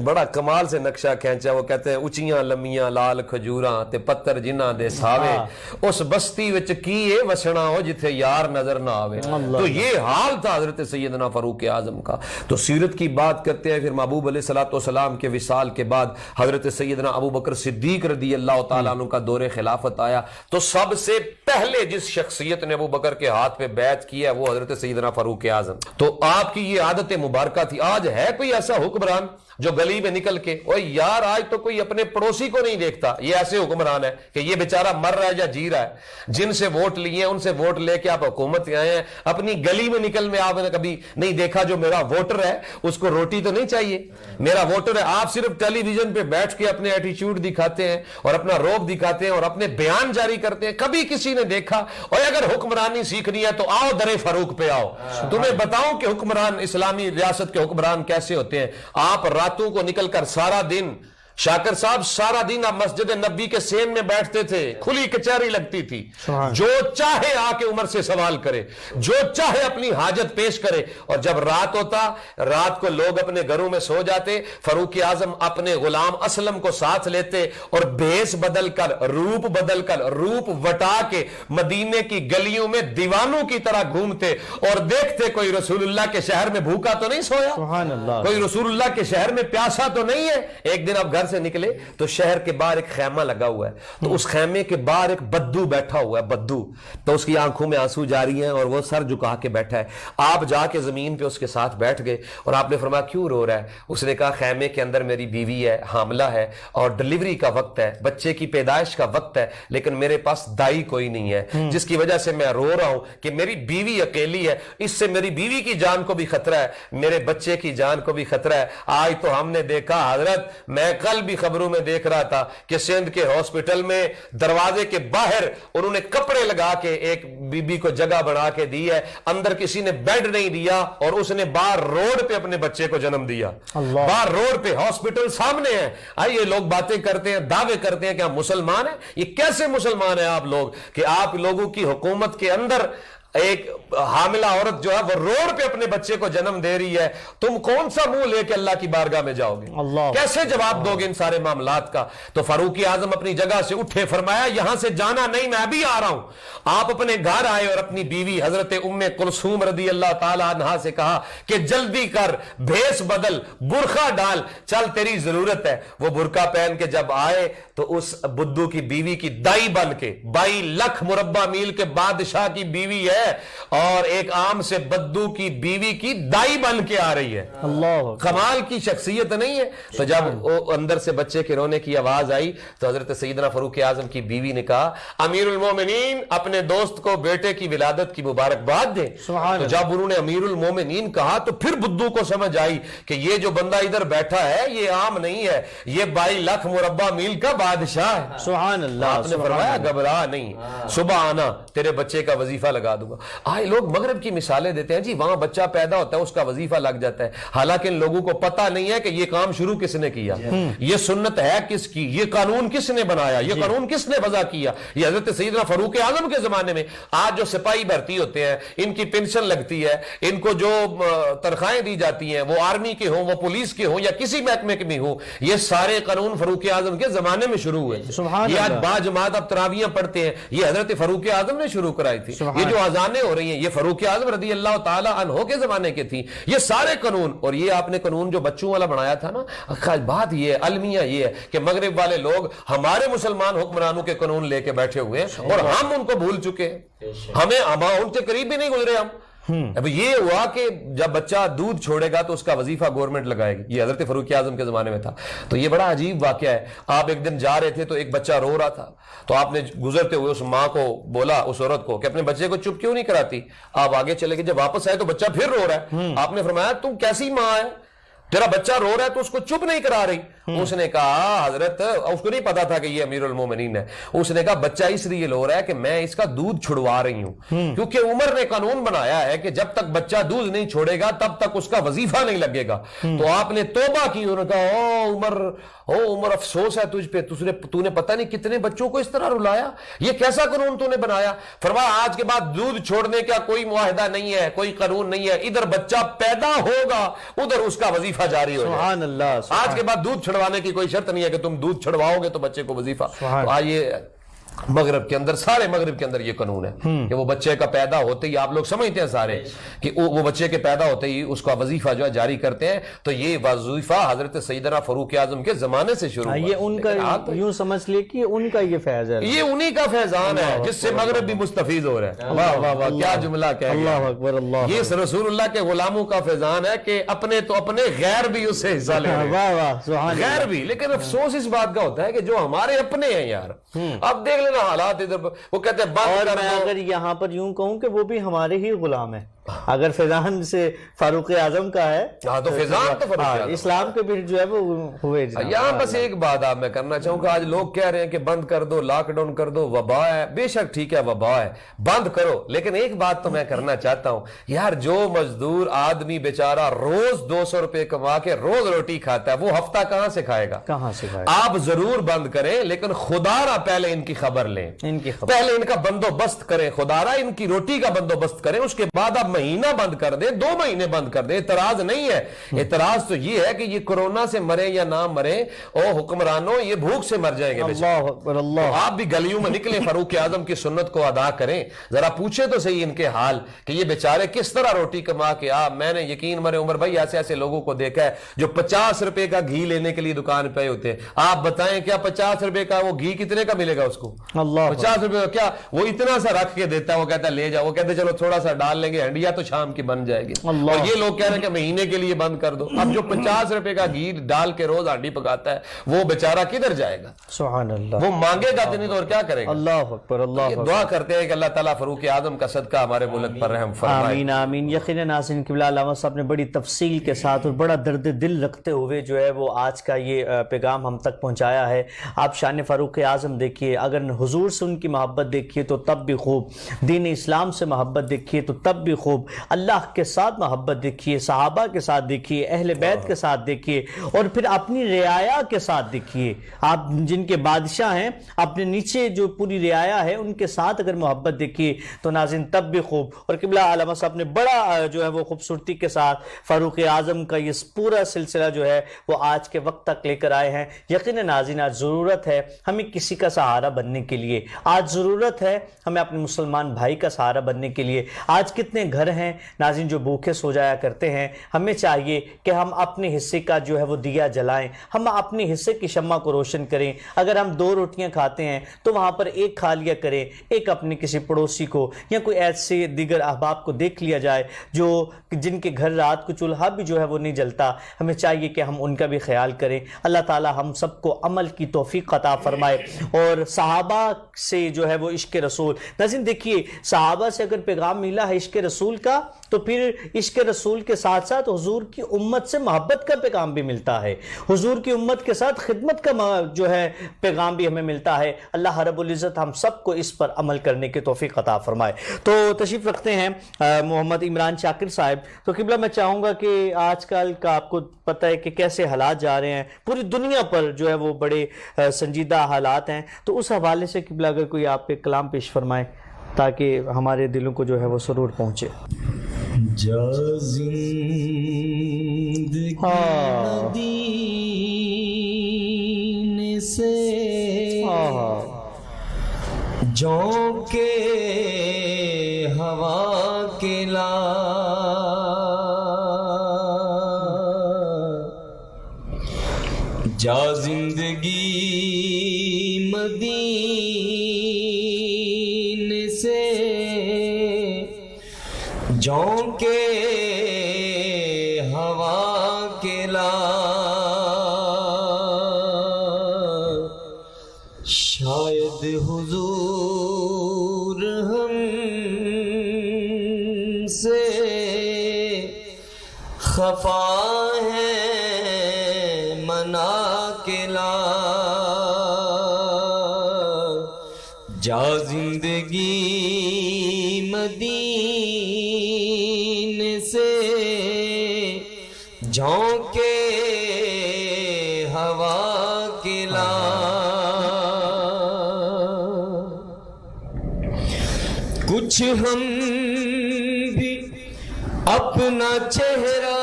بڑا کمال سے نقشہ کھینچا. وہ کہتے ہیں اچیاں لمیاں لال کھجوراں تے پتھر جنہاں دے ساوے اس بستی وچ کیے وسنا ہو جتھے یار نظر نہ آوے. تو یہ حال تھا حضرت سیدنا فاروق اعظم کا. تو سیرت کی بات کرتے ہیں. پھر محبوب علیہ الصلوۃ والسلام کے وصال کے بعد حضرت سیدنا ابو بکر صدیق رضی اللہ تعالیٰ عنہ کا دور خلافت آیا. تو سب سے پہلے جس شخصیت نے ابو بکر کے ہاتھ پہ بیعت کیا وہ حضرت سیدنا فاروق اعظم. تو آپ کی یہ عادت مبارکہ تھی. آج ہے کوئی ایسا حکمران جو گلی میں نکل کے اوے یار آج تو کوئی اپنے پڑوسی کو نہیں دیکھتا. یہ ایسے حکمران ہے کہ یہ بیچارہ مر رہا ہے یا جی رہا ہے. جن سے ووٹ لیے ان سے ووٹ لے کے آپ حکومت میں آئے ہیں. اپنی گلی میں نکل میں آپ نے کبھی نہیں دیکھا جو میرا ووٹر ہے اس کو روٹی تو نہیں چاہیے. میرا ووٹر ہے. آپ صرف ٹیلی ویژن پہ بیٹھ کے اپنے ایٹیچیوڈ دکھاتے ہیں اور اپنا روب دکھاتے ہیں اور اپنے بیان جاری کرتے ہیں. کبھی کسی نے دیکھا؟ اور اگر حکمرانی سیکھنی ہے تو آؤ در فاروق پہ آؤ. تمہیں بتاؤں کہ حکمران اسلامی ریاست کے حکمران کیسے ہوتے ہیں. آپ راتوں کو نکل کر سارا دن شاکر صاحب سارا دن آپ مسجد نبی کے سین میں بیٹھتے تھے. کھلی کچہری لگتی تھی. جو چاہے آ کے عمر سے سوال کرے, جو چاہے اپنی حاجت پیش کرے. اور جب رات ہوتا, رات کو لوگ اپنے گھروں میں سو جاتے, فاروق اعظم اپنے غلام اسلم کو ساتھ لیتے اور بھیس بدل کر روپ وٹا کے مدینے کی گلیوں میں دیوانوں کی طرح گھومتے اور دیکھتے کوئی رسول اللہ کے شہر میں بھوکا تو نہیں سویا, کوئی رسول اللہ کے شہر میں پیاسا تو نہیں ہے. ایک دن اب گھر سے نکلے تو شہر کے باہر ایک خیمہ لگا ہوا ہے. تو اس خیمے کے باہر ایک بدو بیٹھا ہوا ہے. بدو تو اس کی آنکھوں میں آنسو جاری ہیں اور وہ سر جھکا کے بیٹھا ہے. آپ جا کے زمین پہ اس کے ساتھ بیٹھ گئے اور آپ نے فرمایا کیوں رو رہا ہے؟ اس نے کہا خیمے کے اندر میری بیوی ہے, حاملہ ہے اور ڈلیوری کا وقت ہے, بچے کی پیدائش کا وقت ہے, لیکن میرے پاس دائی کوئی نہیں ہے جس کی وجہ سے میں رو رہا ہوں کہ میری بیوی اکیلی ہے. اس سے میری بیوی کی جان کو بھی خطرہ ہے, میرے بچے کی جان کو بھی خطرہ ہے. آج تو ہم نے دیکھا حضرت, میں کل بھی خبروں میں دیکھ رہا تھا کہ سندھ کے ہاسپٹل میں دروازے کے باہر انہوں نے کپڑے لگا کے ایک بی بی کو جگہ بنا کے دی ہے. اندر کسی نے بیڈ نہیں دیا اور اس نے باہر روڈ پہ اپنے بچے کو جنم دیا. باہر روڈ پہ ہاسپٹل سامنے ہے. آئیے لوگ باتیں کرتے ہیں, دعوے کرتے ہیں کہ ہم مسلمان ہیں. یہ کیسے مسلمان ہیں آپ لوگ کہ آپ لوگوں کی حکومت کے اندر ایک حاملہ عورت جو ہے وہ روڈ پہ اپنے بچے کو جنم دے رہی ہے. تم کون سا منہ لے کے اللہ کی بارگاہ میں جاؤ گے؟ کیسے جواب دو گے ان سارے معاملات کا؟ تو فاروق اعظم اپنی جگہ سے اٹھے, فرمایا یہاں سے جانا نہیں, میں ابھی آ رہا ہوں. آپ اپنے گھر آئے اور اپنی بیوی حضرت ام کلثوم رضی اللہ تعالی عنہا سے کہا کہ جلدی کر, بھیس بدل, برقع ڈال, چل تیری ضرورت ہے. وہ برقع پہن کے جب آئے تو اس بدو کی بیوی کی دائی بن کے, 22 لاکھ مربع میل کے بادشاہ کی بیوی ہے اور ایک عام سے بدو کی بیوی کی دائی بن کے آ رہی ہے. کمال کی شخصیت نہیں ہے؟ تو جب اندر سے بچے کے رونے کی آواز آئی تو حضرت سیدنا فاروق اعظم کی بیوی نے کہا امیر المومنین اپنے دوست کو بیٹے کی ولادت کی مبارکباد دیں. تو جب انہوں نے امیر المومنین کہا تو پھر بدو کو سمجھ آئی کہ یہ جو بندہ ادھر بیٹھا ہے یہ عام نہیں ہے, یہ 22 لاکھ مربع میل کا بادشاہ ہے. سبحان اللہ. آپ نے فرمایا گھبرا نہیں, صبح آنا, تیرے بچے کا وظیفہ لگا دوں گا. آئے لوگ مغرب کی مثالیں دیتے ہیں, جی وہاں بچہ پیدا ہوتا ہے اس کا وظیفہ لگ جاتا ہے. حالانکہ ان لوگوں کو پتہ نہیں ہے کہ یہ کام شروع کس نے کیا, یہ سنت ہے کس کی, یہ قانون کس نے بنایا, یہ قانون کس نے وضع کیا. یہ حضرت سیدنا فاروق اعظم کے زمانے میں. آج جو سپاہی بھرتی ہوتے ہیں, ان کی پینشن لگتی ہے, ان کو جو تنخواہیں دی جاتی ہیں, وہ آرمی کے ہوں, وہ پولیس کے ہوں یا کسی محکمے کے بھی ہوں, یہ سارے قانون فاروق اعظم کے زمانے میں شروع ہوئے. یہ آج باجماعت اب تراویاں پڑھتے ہیں, یہ حضرت فاروق اعظم نے شروع کرائی تھی. یہ جو اذانیں ہو رہی ہیں یہ فاروق اعظم رضی اللہ تعالی عنہ کے زمانے کے تھی. یہ سارے قانون, اور یہ آپ نے قانون جو بچوں والا بنایا تھا نا, بات یہ ہے, المیہ یہ ہے کہ مغرب والے لوگ ہمارے مسلمان حکمرانوں کے قانون لے کے بیٹھے ہوئے ہیں اور ہم ان کو بھول چکے ہیں. ہمیں ان کے قریب بھی نہیں گزرے. اب یہ ہوا کہ جب بچہ دودھ چھوڑے گا تو اس کا وظیفہ گورنمنٹ لگائے گی. یہ حضرت فاروق اعظم کے زمانے میں تھا. تو یہ بڑا عجیب واقعہ ہے. آپ ایک دن جا رہے تھے تو ایک بچہ رو رہا تھا, تو آپ نے گزرتے ہوئے اس ماں کو بولا, اس عورت کو, کہ اپنے بچے کو چپ کیوں نہیں کراتی. آپ آگے چلے گئے, جب واپس آئے تو بچہ پھر رو رہا ہے. آپ نے فرمایا تم کیسی ماں ہے, تیرا بچہ رو رہا ہے تو اس کو چپ نہیں کرا رہی. اس نے کہا حضرت, اس کو نہیں پتا تھا کہ یہ امیر المومنین ہے, اس نے کہا بچہ اس لیے رو رہا ہے کہ میں اس کا دودھ چھڑوا رہی ہوں, کیونکہ عمر نے قانون بنایا ہے کہ جب تک بچہ دودھ نہیں چھوڑے گا تب تک اس کا وظیفہ نہیں لگے گا. تو آپ نے توبہ کی, انہوں نے کہا او عمر افسوس ہے تجھ پہ, تو نے پتہ نہیں کتنے بچوں کو اس طرح رلایا, یہ کیسا قانون تو نے بنایا. فرمایا آج کے بعد دودھ چھوڑنے کا کوئی معاہدہ نہیں ہے, کوئی قانون نہیں ہے, ادھر بچہ پیدا ہوگا ادھر اس کا وظیفہ جاری ہو جائے.
سبحان اللہ.
آج کے بعد دودھ چھڑوانے کی کوئی شرط نہیں ہے کہ تم دودھ چھڑواؤ گے تو بچے کو وظیفہ. تو آئیے مغرب کے اندر, سارے مغرب کے اندر یہ قانون ہے کہ وہ بچے کا پیدا ہوتے ہی, آپ لوگ سمجھتے ہیں سارے کہ وہ بچے کے پیدا ہوتے ہی اس کا وظیفہ جو ہے جاری کرتے ہیں. تو یہ وظیفہ حضرت سیدنا فاروق اعظم کے زمانے سے شروع ہوا.
یہ ان کا یوں سمجھ لے کہ ان کا یہ فیض ہے,
یہ انہی کا فیضان ہے جس سے مغرب بھی مستفید ہو رہا ہے. واہ واہ واہ, کیا جملہ کہہ گیا.
اللہ اکبر. اللہ,
یہ رسول اللہ کے غلاموں کا فیضان ہے کہ اپنے تو اپنے, غیر بھی اس سے حصہ لے رہے ہیں.
واہ واہ, سبحان اللہ.
غیر بھی. لیکن افسوس اس بات کا ہوتا ہے کہ جو ہمارے اپنے ہیں یار, اب دیکھ لینا حالات ادھر, وہ کہتے ہیں
اور میں اگر یہاں پر یوں کہوں کہ وہ بھی ہمارے ہی غلام ہیں. اگر فیضان سے فاروق اعظم کا ہے
تو فیضان تو فاروق اعظم,
اسلام کے بھی جو ہے وہ ہوئے.
یہاں بس ایک بات آپ میں کرنا چاہوں کہ آج لوگ کہہ رہے ہیں کہ بند کر دو, لاک ڈاؤن کر دو, وبا ہے. بے شک ٹھیک ہے وبا ہے, بند کرو, لیکن ایک بات تو میں کرنا چاہتا ہوں یار, جو مزدور آدمی بیچارہ روز 200 روپے کما کے روز روٹی کھاتا ہے, وہ ہفتہ کہاں سے کھائے گا,
کہاں سے کھائے گا.
آپ ضرور بند کریں, لیکن خدا را پہلے ان کی خبر لیں, پہلے ان کا بندوبست کریں, خدا را ان کی روٹی کا بندوبست کریں, اس کے بعد آپ مہینہ بند کر دیں, 2 مہینے بند کر دیں. اعتراض نہیں ہے. اعتراض تو یہ ہے کہ یہ کورونا سے مرے یا نہ مرے, او حکمرانوں یہ بھوک سے مر جائیں گے.
اللہ اکبر. اللہ,
آپ بھی گلیوں میں نکلیں, فاروق اعظم کی سنت کو ادا کریں, ذرا پوچھیں تو صحیح ان کے حال کہ یہ بیچارے کس طرح روٹی کما کے. میں نے یقین مرے عمر بھائی ایسے ایسے لوگوں کو دیکھا ہے جو 50 روپے کا گھی لینے کے لیے دکان پہ ہوتے ہیں. آپ بتائیں کیا 50 روپے کا وہ گھی کتنے کا ملے گا اس کو؟ 50 روپے کا کیا, وہ اتنا سا رکھ کے دیتا ہے, وہ کہتا ہے لے جاؤ, وہ کہتے چلو تھوڑا سا ڈال لیں گے ہنڈیا تو شام کی بن جائے گی. اور یہ لوگ کہہ رہے ہیں کہ مہینے کے لیے بند کر دو. اب جو 50 روپے کا گھی ڈال کے روز ہانڈی پکاتا ہے وہ بیچارہ کدھر جائے گا؟
سبحان اللہ.
وہ مانگے گا نہیں تو اور کیا کرے گا؟
اللہ اکبر. اللہ,
دعا کرتے ہیں کہ اللہ تعالیٰ فاروق اعظم کا صدقہ ہمارے ملک پر رحم فرمائے.
آمین آمین. یقیناً ناظرین قبلہ علامہ صاحب نے بڑی تفصیل کے ساتھ اور بڑا درد دل رکھتے ہوئے جو ہے وہ آج کا یہ پیغام ہم تک پہنچایا ہے. آپ شان فاروق اعظم دیکھیے, اگر حضور سے ان کی محبت دیکھیے تو تب بھی خوب, دین اسلام سے محبت دیکھیے تو تب بھی خوب, اللہ کے ساتھ محبت دیکھیے, صحابہ کے ساتھ دیکھیے, اہل بیت کے ساتھ دیکھیے, اور پھر اپنی رعایا کے ساتھ دیکھیے. آپ جن کے بادشاہ ہیں, اپنے نیچے جو پوری رعایا ہے ان کے ساتھ اگر محبت دیکھیے تو ناظرین تب بھی خوب. اور قبلہ علامہ صاحب نے بڑا جو ہے وہ خوبصورتی کے ساتھ فاروق اعظم کا یہ پورا سلسلہ جو ہے وہ آج کے وقت تک لے کر آئے ہیں. یقیناً ناظرین آج ضرورت ہے ہمیں کسی کا سہارا بننے کے لیے, آج ضرورت ہے ہمیں اپنے مسلمان بھائی کا سہارا بننے کے لیے. آج کتنے گھر ہیں ناظرین جو بھوکے سو جایا کرتے ہیں, ہمیں چاہیے کہ ہم اپنے حصے کا جو ہے وہ دیا جلائیں, ہم اپنے حصے کی شمع کو روشن کریں. اگر ہم 2 روٹیاں کھاتے ہیں تو وہاں پر ایک کھا لیا کریں, ایک اپنے کسی پڑوسی کو یا کوئی ایسے دیگر احباب کو دیکھ لیا جائے جو جن کے گھر رات کو چولہا بھی جو ہے وہ نہیں جلتا. ہمیں چاہیے کہ ہم ان کا بھی خیال کریں. اللہ تعالی ہم سب کو عمل کی توفیق عطا فرمائے. اور صحابہ سے جو ہے وہ عشق رسول, ناظرین دیکھیے صحابہ سے اگر پیغام ملا ہے عشق رسول کا تو پھر عشق رسول کے ساتھ ساتھ حضور کی امت سے محبت کا پیغام بھی ملتا ہے, حضور کی امت کے ساتھ خدمت کا جو ہے پیغام بھی ہمیں ملتا ہے. اللہ رب العزت ہم سب کو اس پر عمل کرنے کی توفیق عطا فرمائے. تو تشریف رکھتے ہیں محمد عمران شاکر صاحب. تو قبلہ میں چاہوں گا کہ آج کل کا آپ کو پتہ ہے کہ کیسے حالات جا رہے ہیں, پوری دنیا پر جو ہے وہ بڑے سنجیدہ حالات ہیں. تو اس حوالے سے قبلہ اگر کوئی آپ کے کلام پیش فرمائے تاکہ ہمارے دلوں کو جو ہے وہ سرور پہنچے.
جا زندگی مدینے سے جوں کے ہوا کے لا جا زندگی مدینے سے جھونکے ہوا کے لا شاید حضور ہم سے خفا ہے منا کے لا جا زندگی مدینے سے جھونکے ہوا کے لا کچھ ہم بھی اپنا چہرہ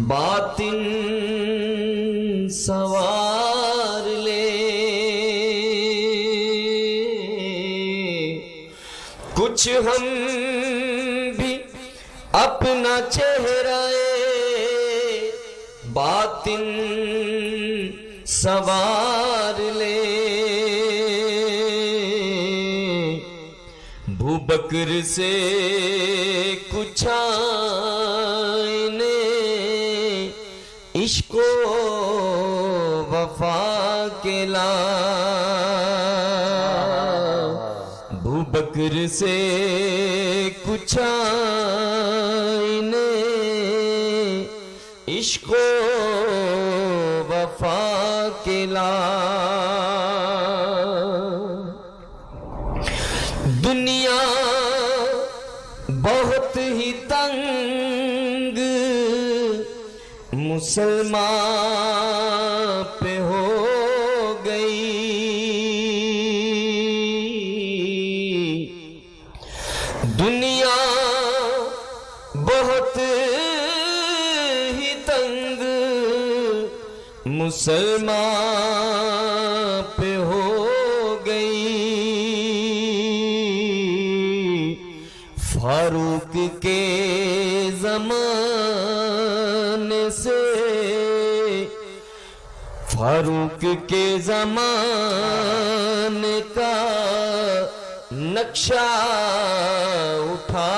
باطن سوار لے کچھ ہم بھی اپنا چہرہ باطن سوار لے ابو بکر سے کچھ آئینے عشق و وفا کے لا ابو بکر سے کچھ آئینے عشق و وفا کے لا دنیا بہت ہی تنگ مسلمان پہ ہو گئی دنیا بہت ہی تنگ مسلمان پہ ہو گئی فاروق کے زمانے سے فاروق کے زمانے کا نقشہ اٹھا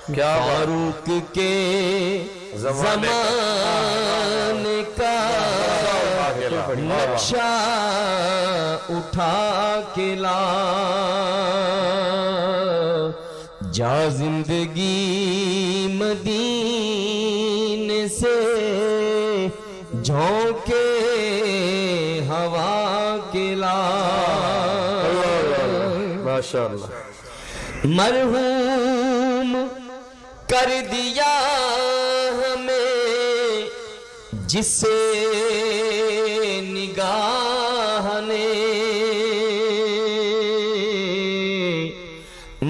کیا فاروق کے زمانے کا نقشہ اٹھا کے لا جا زندگی مدینے سے جھونکے ہوا کے لا
ماشاءاللہ
مرحوم کر دیا ہمیں جسے نگاہ نے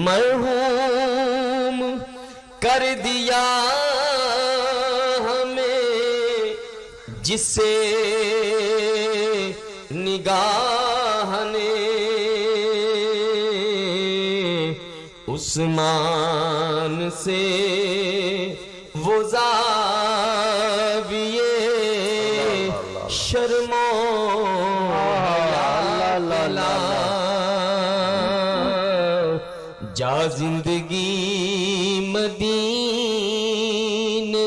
مرحوم کر دیا ہمیں جسے نگاہ نے عثمان سے وہ زاویے شرم و حیا جا زندگی مدینے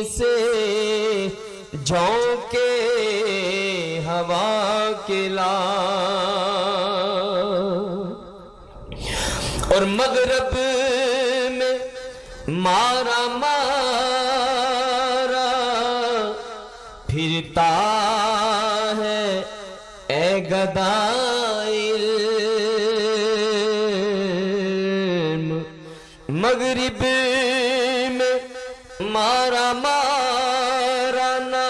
سے جھونکے ہوا کے لا اور مغرب میں مارا مارا پھرتا ہے اے گدائے علم مغرب میں مارا مارا نا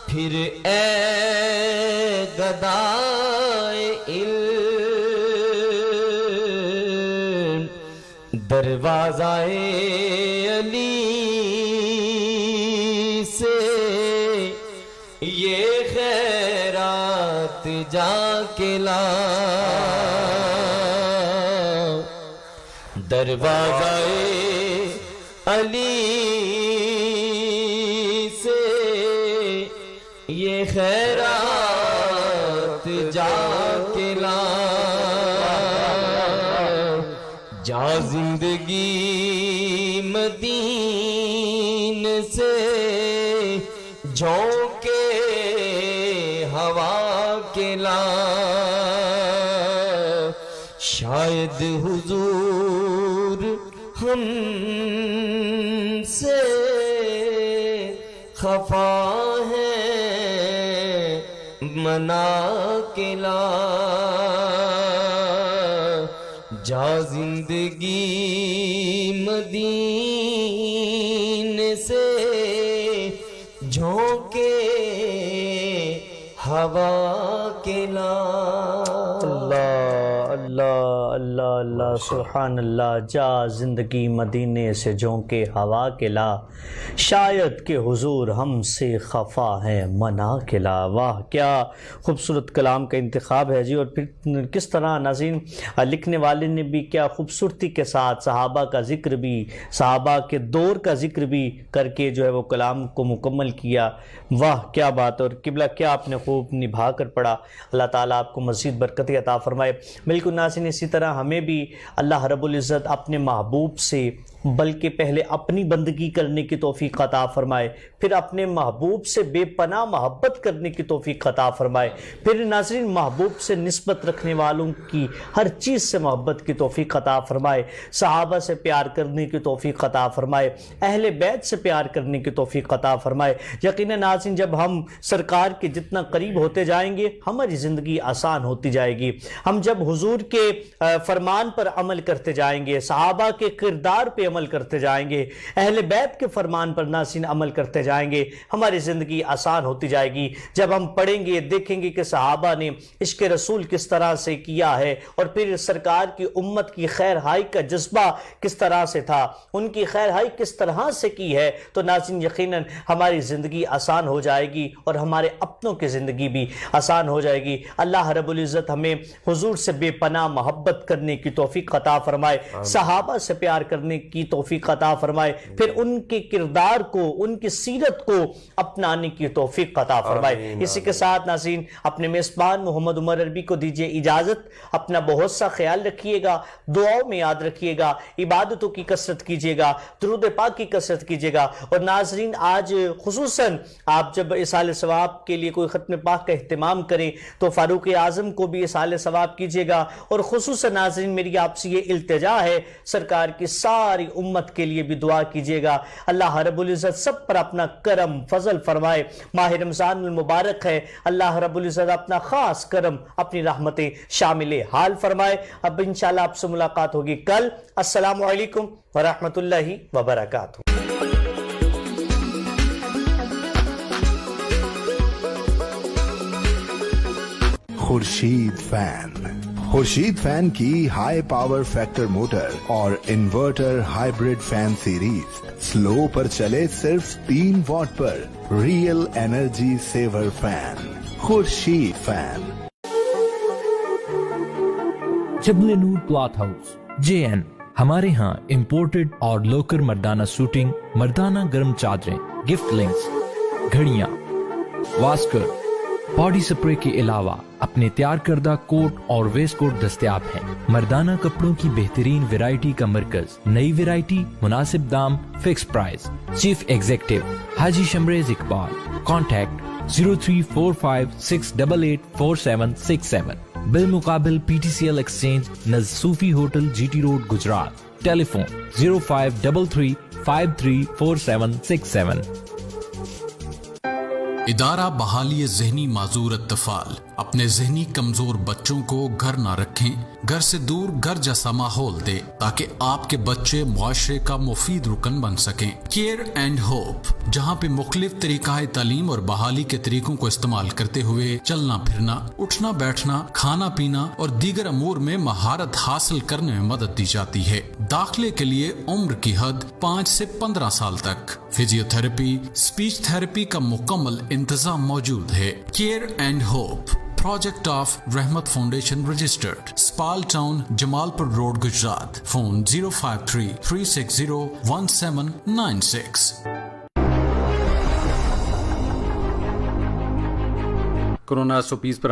پھر اے گدائے علم دروازہ علی سے یہ خیرات جا کے لا دروازہ علی سے یہ خیرات جا کے لا سے جھونکے ہوا کے لا شاید حضور ہم سے خفا ہے منا کے لا جا زندگی مدینے سے جھونکے ہوا کے لا
اللہ اللہ اللہ اللہ سبحان اللہ. جا زندگی مدینے سے جھونکے ہوا کے لا شاید کہ حضور ہم سے خفا ہے منا کے لا. واہ کیا خوبصورت کلام کا انتخاب ہے جی. اور پھر کس طرح ناظرین لکھنے والے نے بھی کیا خوبصورتی کے ساتھ صحابہ کا ذکر بھی، صحابہ کے دور کا ذکر بھی کر کے جو ہے وہ کلام کو مکمل کیا. واہ کیا بات. اور قبلہ کیا آپ نے خوب نبھا کر پڑھا. اللہ تعالیٰ آپ کو مزید برکت عطا فرمائے. بالکل ناظرین اسی طرح ہمیں بھی اللہ رب العزت اپنے محبوب سے بلکہ پہلے اپنی بندگی کرنے کی توفیق عطا فرمائے، پھر اپنے محبوب سے بے پناہ محبت کرنے کی توفیق عطا فرمائے، پھر ناظرین محبوب سے نسبت رکھنے والوں کی ہر چیز سے محبت کی توفیق عطا فرمائے، صحابہ سے پیار کرنے کی توفیق عطا فرمائے، اہل بیت سے پیار کرنے کی توفیق عطا فرمائے. یقیناً ناظرین جب ہم سرکار کے جتنا قریب ہوتے جائیں گے ہماری زندگی آسان ہوتی جائے گی. ہم جب حضور کے فرمان پر عمل کرتے جائیں گے، صحابہ کے کردار پہ عمل کرتے جائیں گے، اہل بیت کے فرمان پر ناظرین عمل کرتے جائیں گے، ہماری زندگی آسان ہوتی جائے گی. جب ہم پڑھیں گے دیکھیں گے کہ صحابہ نے عشق رسول کس طرح سے کیا ہے، اور پھر سرکار کی امت کی خیر ہائی کا جذبہ کس طرح سے تھا، ان کی خیر ہائی کس طرح سے کی ہے، تو ناظرین یقیناً ہماری زندگی آسان ہو جائے گی اور ہمارے اپنوں کی زندگی بھی آسان ہو جائے گی. اللہ رب العزت ہمیں حضور سے بے پناہ محبت کرنے کی توفیق عطا فرمائے، صحابہ سے پیار کرنے کی توفیق عطا فرمائے، پھر ان کے کردار کو، ان کی سیرت کو اپنانے کی توفیق عطا فرمائے. اسی کے ساتھ ناظرین اپنے میزبان محمد عمر عربی کو دیجیے اجازت. اپنا بہت سا خیال رکھیے گا، دعاؤں میں یاد رکھیے گا، عبادتوں کی کثرت کیجیے گا، درود پاک کی کثرت کیجیے گا. اور ناظرین آج خصوصاً آپ جب اصال ثواب کے لیے کوئی ختم پاک کا اہتمام کریں تو فاروق اعظم کو بھی اصال ثواب کیجیے گا. اور خصوصاً ناظرین میری آپ سے یہ التجا ہے سرکار کی ساری امت کے لیے بھی دعا کیجیے گا. اللہ رب العزت سب پر اپنا کرم فضل فرمائے. ماہ رمضان المبارک ہے، اللہ رب العزت اپنا خاص کرم، اپنی رحمتیں شامل حال فرمائے. اب انشاءاللہ آپ سے ملاقات ہوگی کل. السلام علیکم ورحمۃ اللہ وبرکاتہ.
خورشید فین کی ہائی پاور فیکٹر موٹر اور inverter hybrid fan series slow پر چلے صرف 3 واٹ پر real energy saver fan. Khurshid fan.
Jabal Noor cloth house JN. ہمارے ہاں امپورٹڈ اور لوکل مردانہ سوٹنگ، مردانہ گرم چادریں، گفٹ لنکس، گھڑیاں، واسکر، باڈی سپرے کے علاوہ اپنے تیار کردہ کوٹ اور ویسٹ کوٹ دستیاب ہیں. مردانہ کپڑوں کی بہترین ویرائٹی کا مرکز، نئی ویرائٹی، مناسب دام، فکس پرائز. چیف ایگزیکٹو حاجی شمریز اقبال. کانٹیکٹ 034568846767. بالمقابل PTCL ایکسچینج نزد صوفی ہوٹل GT روڈ گجرات. ٹیلی فون 0533534767.
ادارہ بحالی ذہنی معذور اطفال اپنے ذہنی کمزور بچوں کو گھر نہ رکھیں، گھر سے دور گھر جیسا ماحول دے تاکہ آپ کے بچے معاشرے کا مفید رکن بن سکیں. کیئر اینڈ ہوپ جہاں پہ مختلف طریقہ تعلیم اور بحالی کے طریقوں کو استعمال کرتے ہوئے چلنا پھرنا، اٹھنا بیٹھنا، کھانا پینا اور دیگر امور میں مہارت حاصل کرنے میں مدد دی جاتی ہے. داخلے کے لیے عمر کی حد 5 سے 15 سال تک. فزیو تھراپی، اسپیچ تھراپی کا مکمل انتظام موجود ہے. Care and hope project of رحمت فاؤنڈیشن رجسٹرڈ، اسپال ٹاؤن، جمال پور روڈ، گجرات. فون 053-360-1796.
کورونا 120 پر